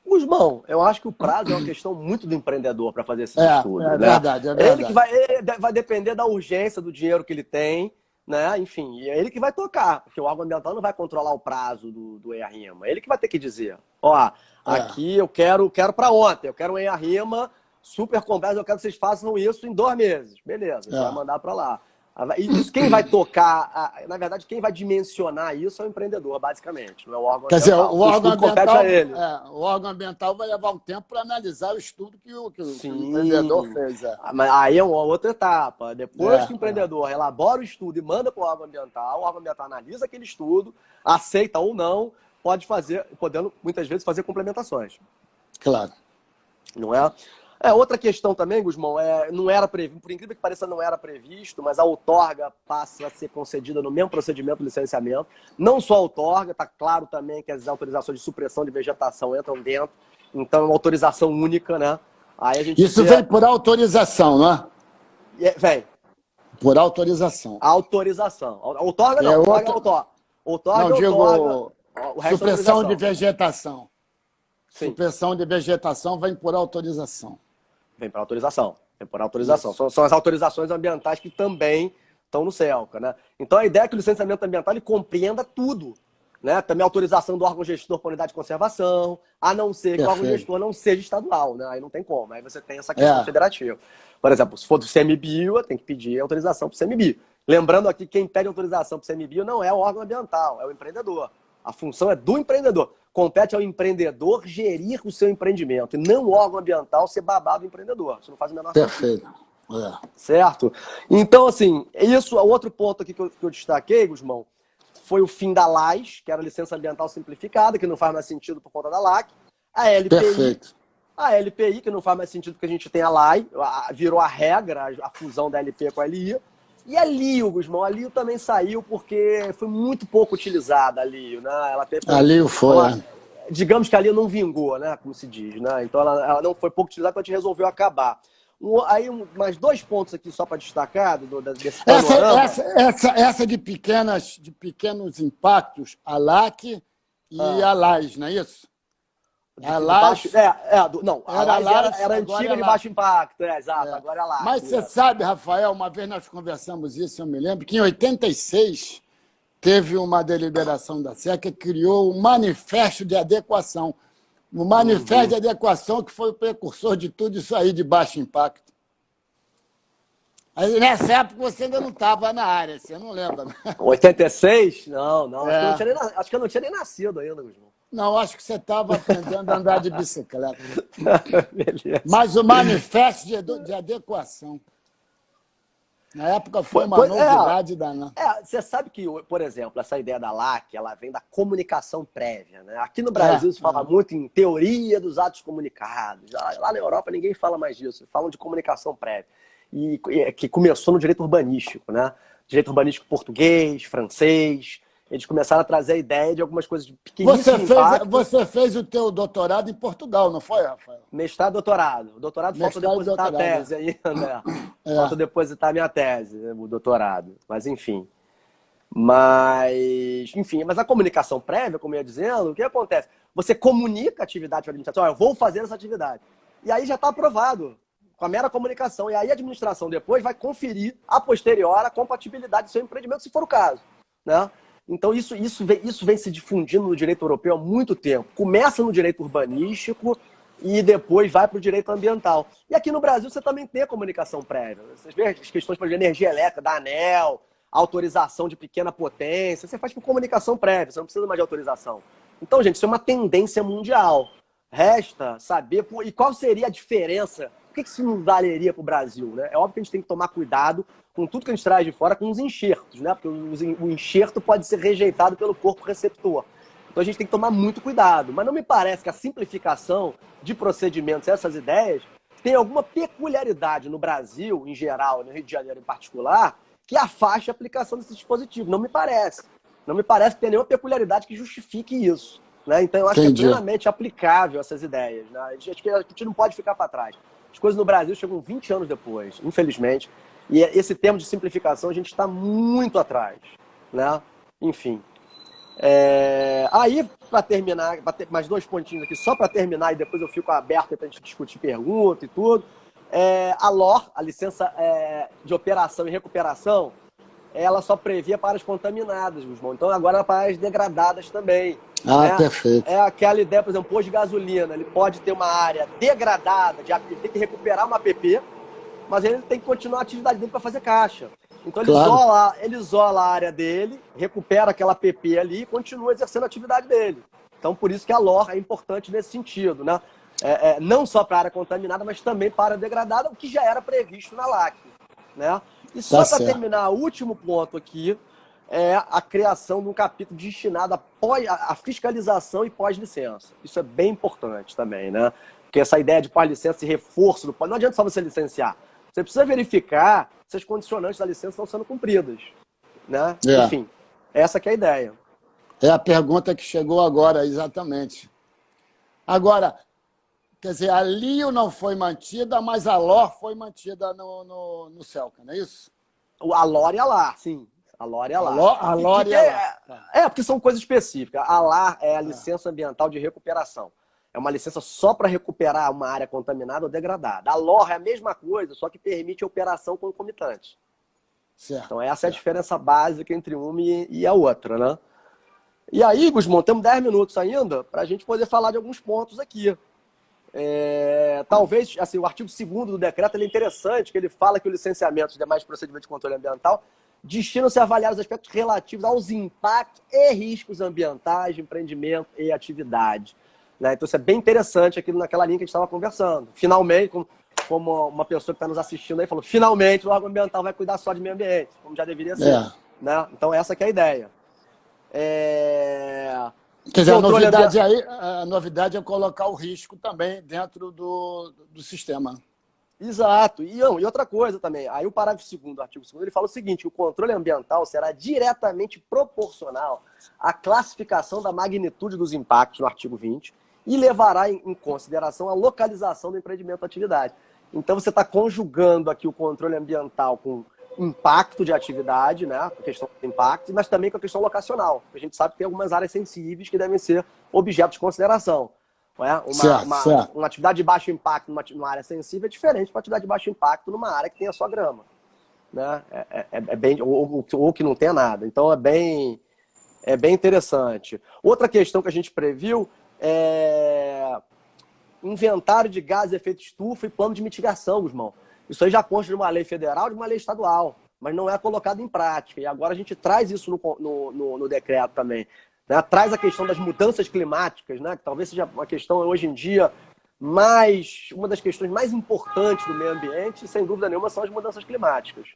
Guzmão, eu acho que o prazo é uma questão muito do empreendedor para fazer esses estudos. É verdade, é verdade. Ele vai depender da urgência do dinheiro que ele tem, né? Enfim, é ele que vai tocar, porque o órgão ambiental não vai controlar o prazo do EIA-RIMA. É ele que vai ter que dizer, aqui eu quero para ontem, eu quero um EIA-RIMA super complexo, eu quero que vocês façam isso em 2 meses. Beleza, a gente vai mandar para lá. Isso, quem vai tocar, na verdade, quem vai dimensionar isso é o empreendedor, basicamente, não é o órgão Quer dizer, ambiental. o órgão compete ambiental, a ele. o órgão ambiental vai levar um tempo para analisar o estudo que o Sim. empreendedor fez. Mas aí é uma outra etapa. Depois que o empreendedor elabora o estudo e manda para o órgão ambiental analisa aquele estudo, aceita ou não, podendo muitas vezes fazer complementações. Claro. Não é? Outra questão também, Gusmão, não era previsto, por incrível que pareça, não era previsto, mas a outorga passa a ser concedida no mesmo procedimento de licenciamento. Não só a outorga, está claro também que as autorizações de supressão de vegetação entram dentro, então é uma autorização única, né? Aí a gente Isso vem por autorização, não é? Vem. Por autorização. Autorização. Outorga não, outorga não, digo o resto supressão de vegetação. Sim. Supressão de vegetação vem por autorização. Vem por autorização. São as autorizações ambientais que também estão no CELCA, né? Então a ideia é que o licenciamento ambiental ele compreenda tudo. Né? Também a autorização do órgão gestor por unidade de conservação, a não ser que o órgão gestor não seja estadual, né? Aí não tem como, aí você tem essa questão federativa. Por exemplo, se for do CMBio, tem que pedir autorização para o CMBio. Lembrando aqui, quem pede autorização para o CMBio não é o órgão ambiental, é o empreendedor. A função é do empreendedor. Compete ao empreendedor gerir o seu empreendimento e não o órgão ambiental ser babado do empreendedor. Isso não faz o menor sentido. Perfeito. Certo? Então, assim, isso é outro ponto aqui que eu destaquei, Gusmão, foi o fim da LAIS, que era a licença ambiental simplificada, que não faz mais sentido por conta da LAC. A LPI, perfeito. A LPI, que não faz mais sentido porque a gente tem a LAI, virou a regra, a fusão da LP com a LIA. E a LIO, Gusmão, a LIO também saiu porque foi muito pouco utilizada a LIO, né? A LIO foi, digamos que a LIO não vingou, né? Como se diz, né? Então ela não foi pouco utilizada, então a gente resolveu acabar. Aí, mais 2 pontos aqui só para destacar desse panorama. Essa de pequenos impactos, a LAC e a LAIS, não é isso? A LAIS... a LAIS era antiga de baixo impacto, exato, agora é a LAC. Mas você sabe, Rafael, uma vez nós conversamos isso, eu me lembro, que em 86 teve uma deliberação da SEA que criou o Manifesto de Adequação. O Manifesto de Adequação que foi o precursor de tudo isso aí de baixo impacto. Aí, nessa época você ainda não estava na área, você não lembra? 86? Não. Acho que eu não tinha nem nascido ainda, Gusmão. Não, acho que você estava aprendendo a andar de bicicleta. Beleza. Mas o Manifesto de Adequação. Na época foi uma novidade danada. Você sabe que, por exemplo, essa ideia da LAC, ela vem da comunicação prévia, né? Aqui no Brasil se fala muito em teoria dos atos comunicados. Lá na Europa ninguém fala mais disso, falam de comunicação prévia. E que começou no direito urbanístico, né? Direito urbanístico português, francês. Eles começaram a trazer a ideia de algumas coisas pequeníssimas. Você fez o teu doutorado em Portugal, não foi, Rafael? Mestrado e doutorado. O doutorado falta depositar a tese ainda, né? Falta depositar a minha tese, né? O doutorado. Mas, enfim. Mas a comunicação prévia, como eu ia dizendo, o que acontece? Você comunica a atividade para a administração, eu vou fazer essa atividade. E aí já está aprovado, com a mera comunicação. E aí a administração depois vai conferir, a posterior, a compatibilidade do seu empreendimento, se for o caso, né? Então, isso vem se difundindo no direito europeu há muito tempo. Começa no direito urbanístico e depois vai para o direito ambiental. E aqui no Brasil você também tem a comunicação prévia. Vocês veem as questões, por exemplo, de energia elétrica, da ANEEL, autorização de pequena potência. Você faz por comunicação prévia, você não precisa mais de autorização. Então, gente, isso é uma tendência mundial. Resta saber e qual seria a diferença. Por que isso não valeria para o Brasil, né? É óbvio que a gente tem que tomar cuidado com tudo que a gente traz de fora, com os enxertos, né? Porque o enxerto pode ser rejeitado pelo corpo receptor. Então a gente tem que tomar muito cuidado. Mas não me parece que a simplificação de procedimentos, essas ideias, tem alguma peculiaridade no Brasil, em geral, no Rio de Janeiro em particular, que afaste a aplicação desse dispositivo. Não me parece. Não me parece que tem nenhuma peculiaridade que justifique isso, né? Então eu acho que é plenamente aplicável essas ideias, né? Acho que a gente não pode ficar para trás. As coisas no Brasil chegam 20 anos depois, infelizmente. E esse termo de simplificação a gente está muito atrás, né? Enfim. Aí, para terminar, mais 2 pontinhos aqui, só para terminar, e depois eu fico aberto para a gente discutir pergunta e tudo. A LOR, a licença de operação e recuperação, ela só previa para as contaminadas, Gusmão. Então agora é para as degradadas também. Perfeito. É aquela ideia, por exemplo, posto de gasolina, ele pode ter uma área degradada, ele tem que recuperar uma APP, mas ele tem que continuar a atividade dele para fazer caixa. Então Claro. ele isola a área dele, recupera aquela PP ali e continua exercendo a atividade dele. Então, por isso que a LOR é importante nesse sentido, né? Não só para a área contaminada, mas também para a área degradada, o que já era previsto na LAC, né? E só para terminar, o último ponto aqui é a criação de um capítulo destinado à fiscalização e pós-licença. Isso é bem importante também, né? Porque essa ideia de pós-licença e reforço do pós, não adianta só você licenciar. Você precisa verificar se as condicionantes da licença estão sendo cumpridas, né? Enfim, essa que é a ideia. É a pergunta que chegou agora, exatamente. Agora, quer dizer, a LIO não foi mantida, mas a LOR foi mantida no CELCA, não é isso? A LOR e a LAR, sim. A LOR e a LAR. A LOR e a LAR. Porque são coisas específicas. A LAR é a licença ambiental de recuperação. É uma licença só para recuperar uma área contaminada ou degradada. A LOR é a mesma coisa, só que permite a operação concomitante. Certo. Então essa é a diferença básica entre uma e a outra, né? E aí, Gusmão, temos 10 minutos ainda para a gente poder falar de alguns pontos aqui. Talvez, assim, o artigo 2º do decreto ele é interessante, que ele fala que o licenciamento e demais procedimentos de controle ambiental destinam-se a avaliar os aspectos relativos aos impactos e riscos ambientais de empreendimento e atividade. Né? Então, isso é bem interessante aqui naquela linha que a gente estava conversando. Finalmente, como uma pessoa que está nos assistindo aí falou, finalmente o órgão ambiental vai cuidar só de meio ambiente, como já deveria ser. Né? Então, essa que é a ideia. Quer dizer, a novidade é colocar o risco também dentro do sistema. Exato. E outra coisa também, aí o parágrafo 2º do artigo 2º, ele fala o seguinte, o controle ambiental será diretamente proporcional à classificação da magnitude dos impactos no artigo 20 e levará em consideração a localização do empreendimento ou atividade. Então você está conjugando aqui o controle ambiental com impacto de atividade, né, a questão do impacto, mas também com a questão locacional. A gente sabe que tem algumas áreas sensíveis que devem ser objeto de consideração. Uma atividade de baixo impacto numa área sensível é diferente de uma atividade de baixo impacto numa área que tenha só grama. Né? Ou que não tenha nada. Então é bem interessante. Outra questão que a gente previu é inventário de gases de efeito estufa e plano de mitigação, Gusmão. Isso aí já consta de uma lei federal e de uma lei estadual, mas não é colocado em prática. E agora a gente traz isso no decreto também. Né? Traz a questão das mudanças climáticas, né? Que talvez seja uma questão hoje em dia uma das questões mais importantes do meio ambiente, sem dúvida nenhuma, são as mudanças climáticas.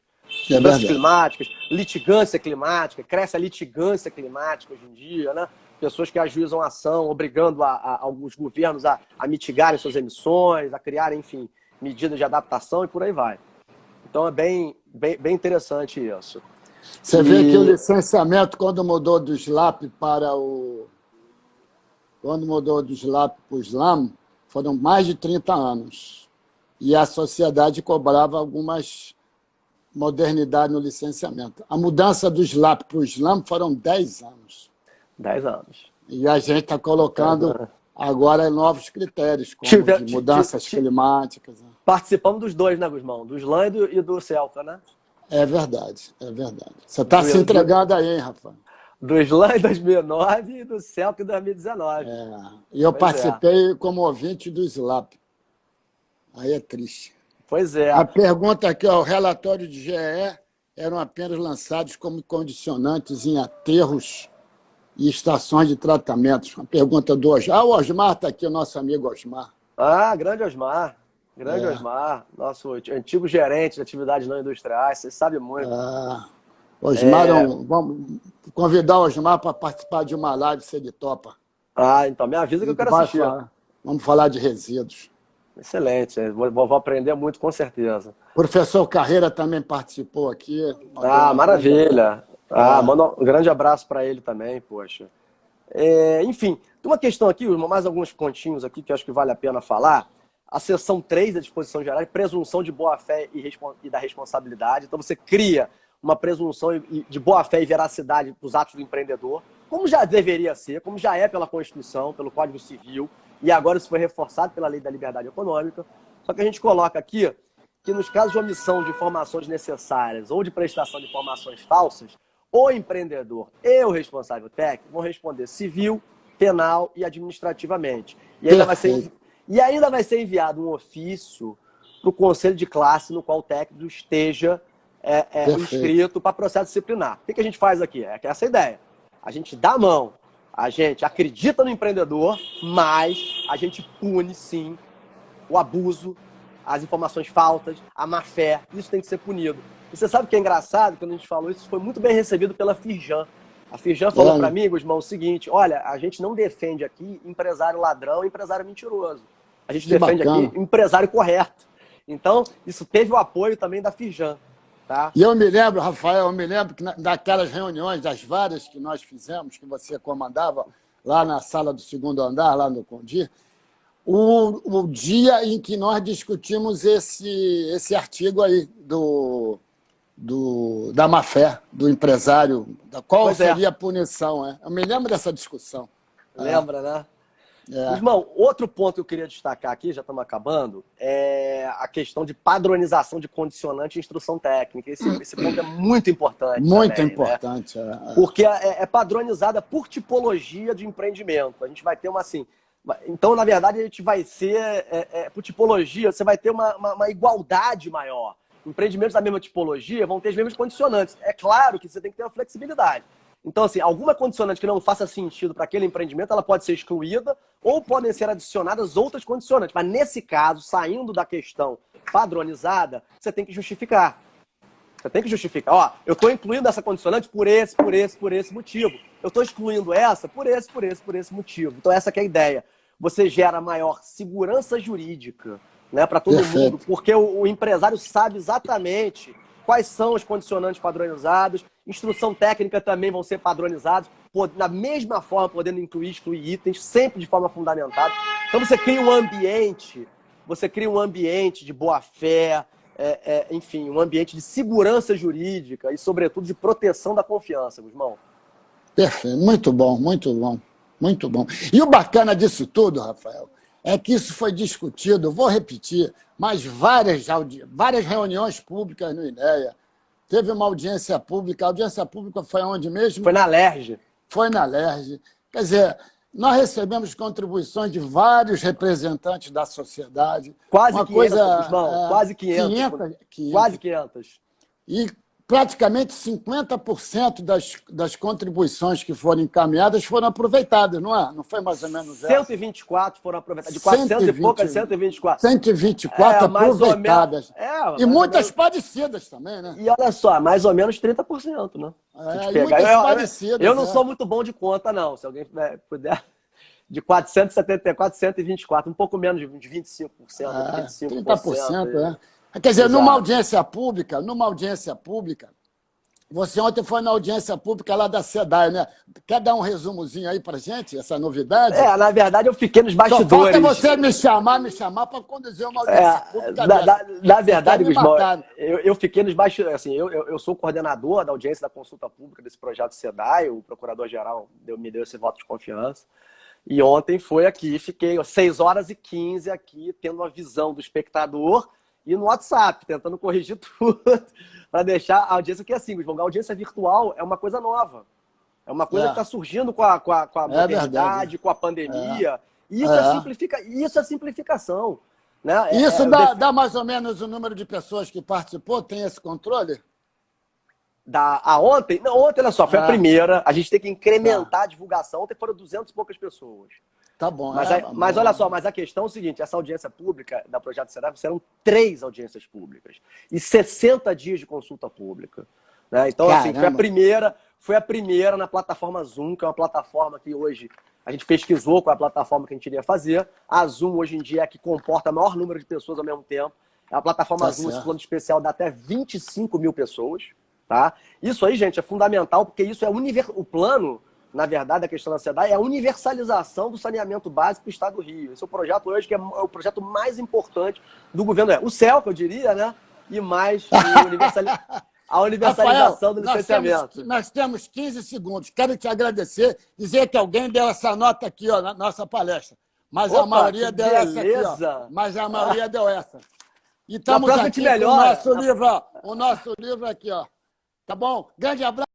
Mudanças climáticas, litigância climática, cresce a litigância climática hoje em dia, né? Pessoas que ajuizam a ação, obrigando alguns governos a mitigarem suas emissões, a criarem, enfim, medidas de adaptação e por aí vai. Então é bem interessante isso. Você vê que o licenciamento, quando mudou do SLAP para o SLAM, foram mais de 30 anos. E a sociedade cobrava algumas modernidades no licenciamento. A mudança do SLAP para o SLAM foram 10 anos. 10 anos. E a gente está colocando agora novos critérios, como de mudanças climáticas. Participamos dos dois, né, Gusmão? Do SLAM e do CELCA, né? É verdade. Você está se entregando aí, hein, Rafa? Do SLAM em 2009 e do CELCA em 2019. E eu participei como ouvinte do SLAP. Aí é triste. Pois é. A pergunta aqui, o relatório de GE eram apenas lançados como condicionantes em aterros e estações de tratamento. Uma pergunta do Osmar. O Osmar está aqui, o nosso amigo Osmar. Grande Osmar. Osmar, nosso antigo gerente de atividades não industriais, você sabe muito. Osmar, vamos convidar o Osmar para participar de uma live, se ele topa. Então me avisa que eu quero assistir. Vamos falar de resíduos. Excelente, vou aprender muito, com certeza. O professor Carreira também participou aqui. Maravilha. Manda um grande abraço para ele também, poxa. Enfim, tem uma questão aqui, mais alguns pontinhos aqui que eu acho que vale a pena falar. A seção 3 da disposição geral, presunção de boa-fé e da responsabilidade. Então, você cria uma presunção de boa-fé e veracidade dos atos do empreendedor, como já deveria ser, como já é pela Constituição, pelo Código Civil, e agora isso foi reforçado pela Lei da Liberdade Econômica. Só que a gente coloca aqui que nos casos de omissão de informações necessárias ou de prestação de informações falsas, o empreendedor e o responsável técnico vão responder civil, penal e administrativamente. E ainda vai ser enviado um ofício para o conselho de classe no qual o técnico esteja inscrito para processo disciplinar. O que a gente faz aqui? É essa a ideia. A gente dá a mão, a gente acredita no empreendedor, mas a gente pune, sim, o abuso, as informações falsas, a má-fé. Isso tem que ser punido. E você sabe o que é engraçado? Quando a gente falou isso, foi muito bem recebido pela Firjan. A Firjan falou para mim, Guzmão, o seguinte: olha, a gente não defende aqui empresário ladrão, empresário mentiroso. A gente defende aqui empresário correto. Então, isso teve o apoio também da Firjan. Tá? E eu me lembro, Rafael, que daquelas reuniões, das várias que nós fizemos, que você comandava lá na sala do segundo andar, lá no Condir, o dia em que nós discutimos esse artigo aí da má-fé, do empresário, qual seria a punição. Eu me lembro dessa discussão. Lembra, né? Irmão, outro ponto que eu queria destacar aqui, já estamos acabando, é a questão de padronização de condicionante e instrução técnica. Esse ponto é muito importante. Muito também, importante. Né? Porque é padronizada por tipologia de empreendimento. A gente vai ter uma assim... Então, na verdade, a gente vai ser, por tipologia, você vai ter uma igualdade maior. Empreendimentos da mesma tipologia vão ter as mesmas condicionantes. É claro que você tem que ter uma flexibilidade. Então, assim, alguma condicionante que não faça sentido para aquele empreendimento, ela pode ser excluída ou podem ser adicionadas outras condicionantes. Mas, nesse caso, saindo da questão padronizada, você tem que justificar. Você tem que justificar. Ó, eu estou incluindo essa condicionante por esse motivo. Eu estou excluindo essa por esse motivo. Então, essa que é a ideia. Você gera maior segurança jurídica, né, para todo mundo, porque o empresário sabe exatamente quais são os condicionantes padronizados, instrução técnica também vão ser padronizados, da mesma forma, podendo incluir e excluir itens, sempre de forma fundamentada. Então você cria um ambiente de boa-fé, enfim, um ambiente de segurança jurídica e, sobretudo, de proteção da confiança, Guzmão. Perfeito, muito bom, muito bom, muito bom. E o bacana disso tudo, Rafael, é que isso foi discutido, vou repetir, mas várias reuniões públicas no INEA. Teve uma audiência pública. A audiência pública foi onde mesmo? Foi na LERJ. Foi na LERJ. Quer dizer, nós recebemos contribuições de vários representantes da sociedade. Quase 500, Guzmão, quase 500. Quase 500. E praticamente 50% das contribuições que foram encaminhadas foram aproveitadas, não é? Não foi mais ou menos 124 foram aproveitadas. De 400 e poucas, 124. 124 aproveitadas. Menos, e muitas parecidas também, né? E olha só, mais ou menos 30%, né? Muitas parecidas. Eu não sou muito bom de conta, não. Se alguém puder... De 474, 124, um pouco menos de 25%, 25%. 30%, Quer dizer, numa audiência pública, você ontem foi na audiência pública lá da SEDAI, né? Quer dar um resumozinho aí pra gente, essa novidade? Na verdade, eu fiquei nos bastidores. Só falta você me chamar para conduzir uma audiência pública. Na verdade, Guzmão, eu fiquei nos bastidores. Assim, eu sou coordenador da audiência da consulta pública desse projeto SEDAI, o procurador-geral me deu esse voto de confiança. E ontem foi aqui, fiquei 6h15 aqui, tendo uma visão do espectador e no WhatsApp, tentando corrigir tudo, para deixar a audiência que é assim, a audiência virtual é uma coisa nova. É uma coisa que está surgindo com a modernidade, com a pandemia. Isso é simplificação. Né? Isso dá mais ou menos o número de pessoas que participou? Tem esse controle? Ontem? Não, ontem, olha só, foi a primeira. A gente tem que incrementar a divulgação. Ontem foram 200 e poucas pessoas. Tá bom. Mas olha só, mas a questão é o seguinte, essa audiência pública da Projeto SEDAI serão 3 audiências públicas e 60 dias de consulta pública. Né? Então, assim, foi a primeira na plataforma Zoom, que é uma plataforma que hoje a gente pesquisou qual é a plataforma que a gente iria fazer. A Zoom, hoje em dia, é a que comporta o maior número de pessoas ao mesmo tempo. A plataforma Zoom, esse plano especial, dá até 25 mil pessoas. Tá? Isso aí, gente, é fundamental, porque isso é o plano, na verdade, a questão da SEDAI é a universalização do saneamento básico do Estado do Rio. Esse é o projeto hoje que é o projeto mais importante do governo. O CEL, que eu diria, né? E mais a universalização do licenciamento. Nós temos 15 segundos. Quero te agradecer, dizer que alguém deu essa nota aqui, ó, na nossa palestra. Mas a maioria deu essa aqui, ó. Mas a maioria deu essa. E estamos aqui com o nosso livro, ó. O nosso livro aqui, ó. Tá bom? Grande abraço.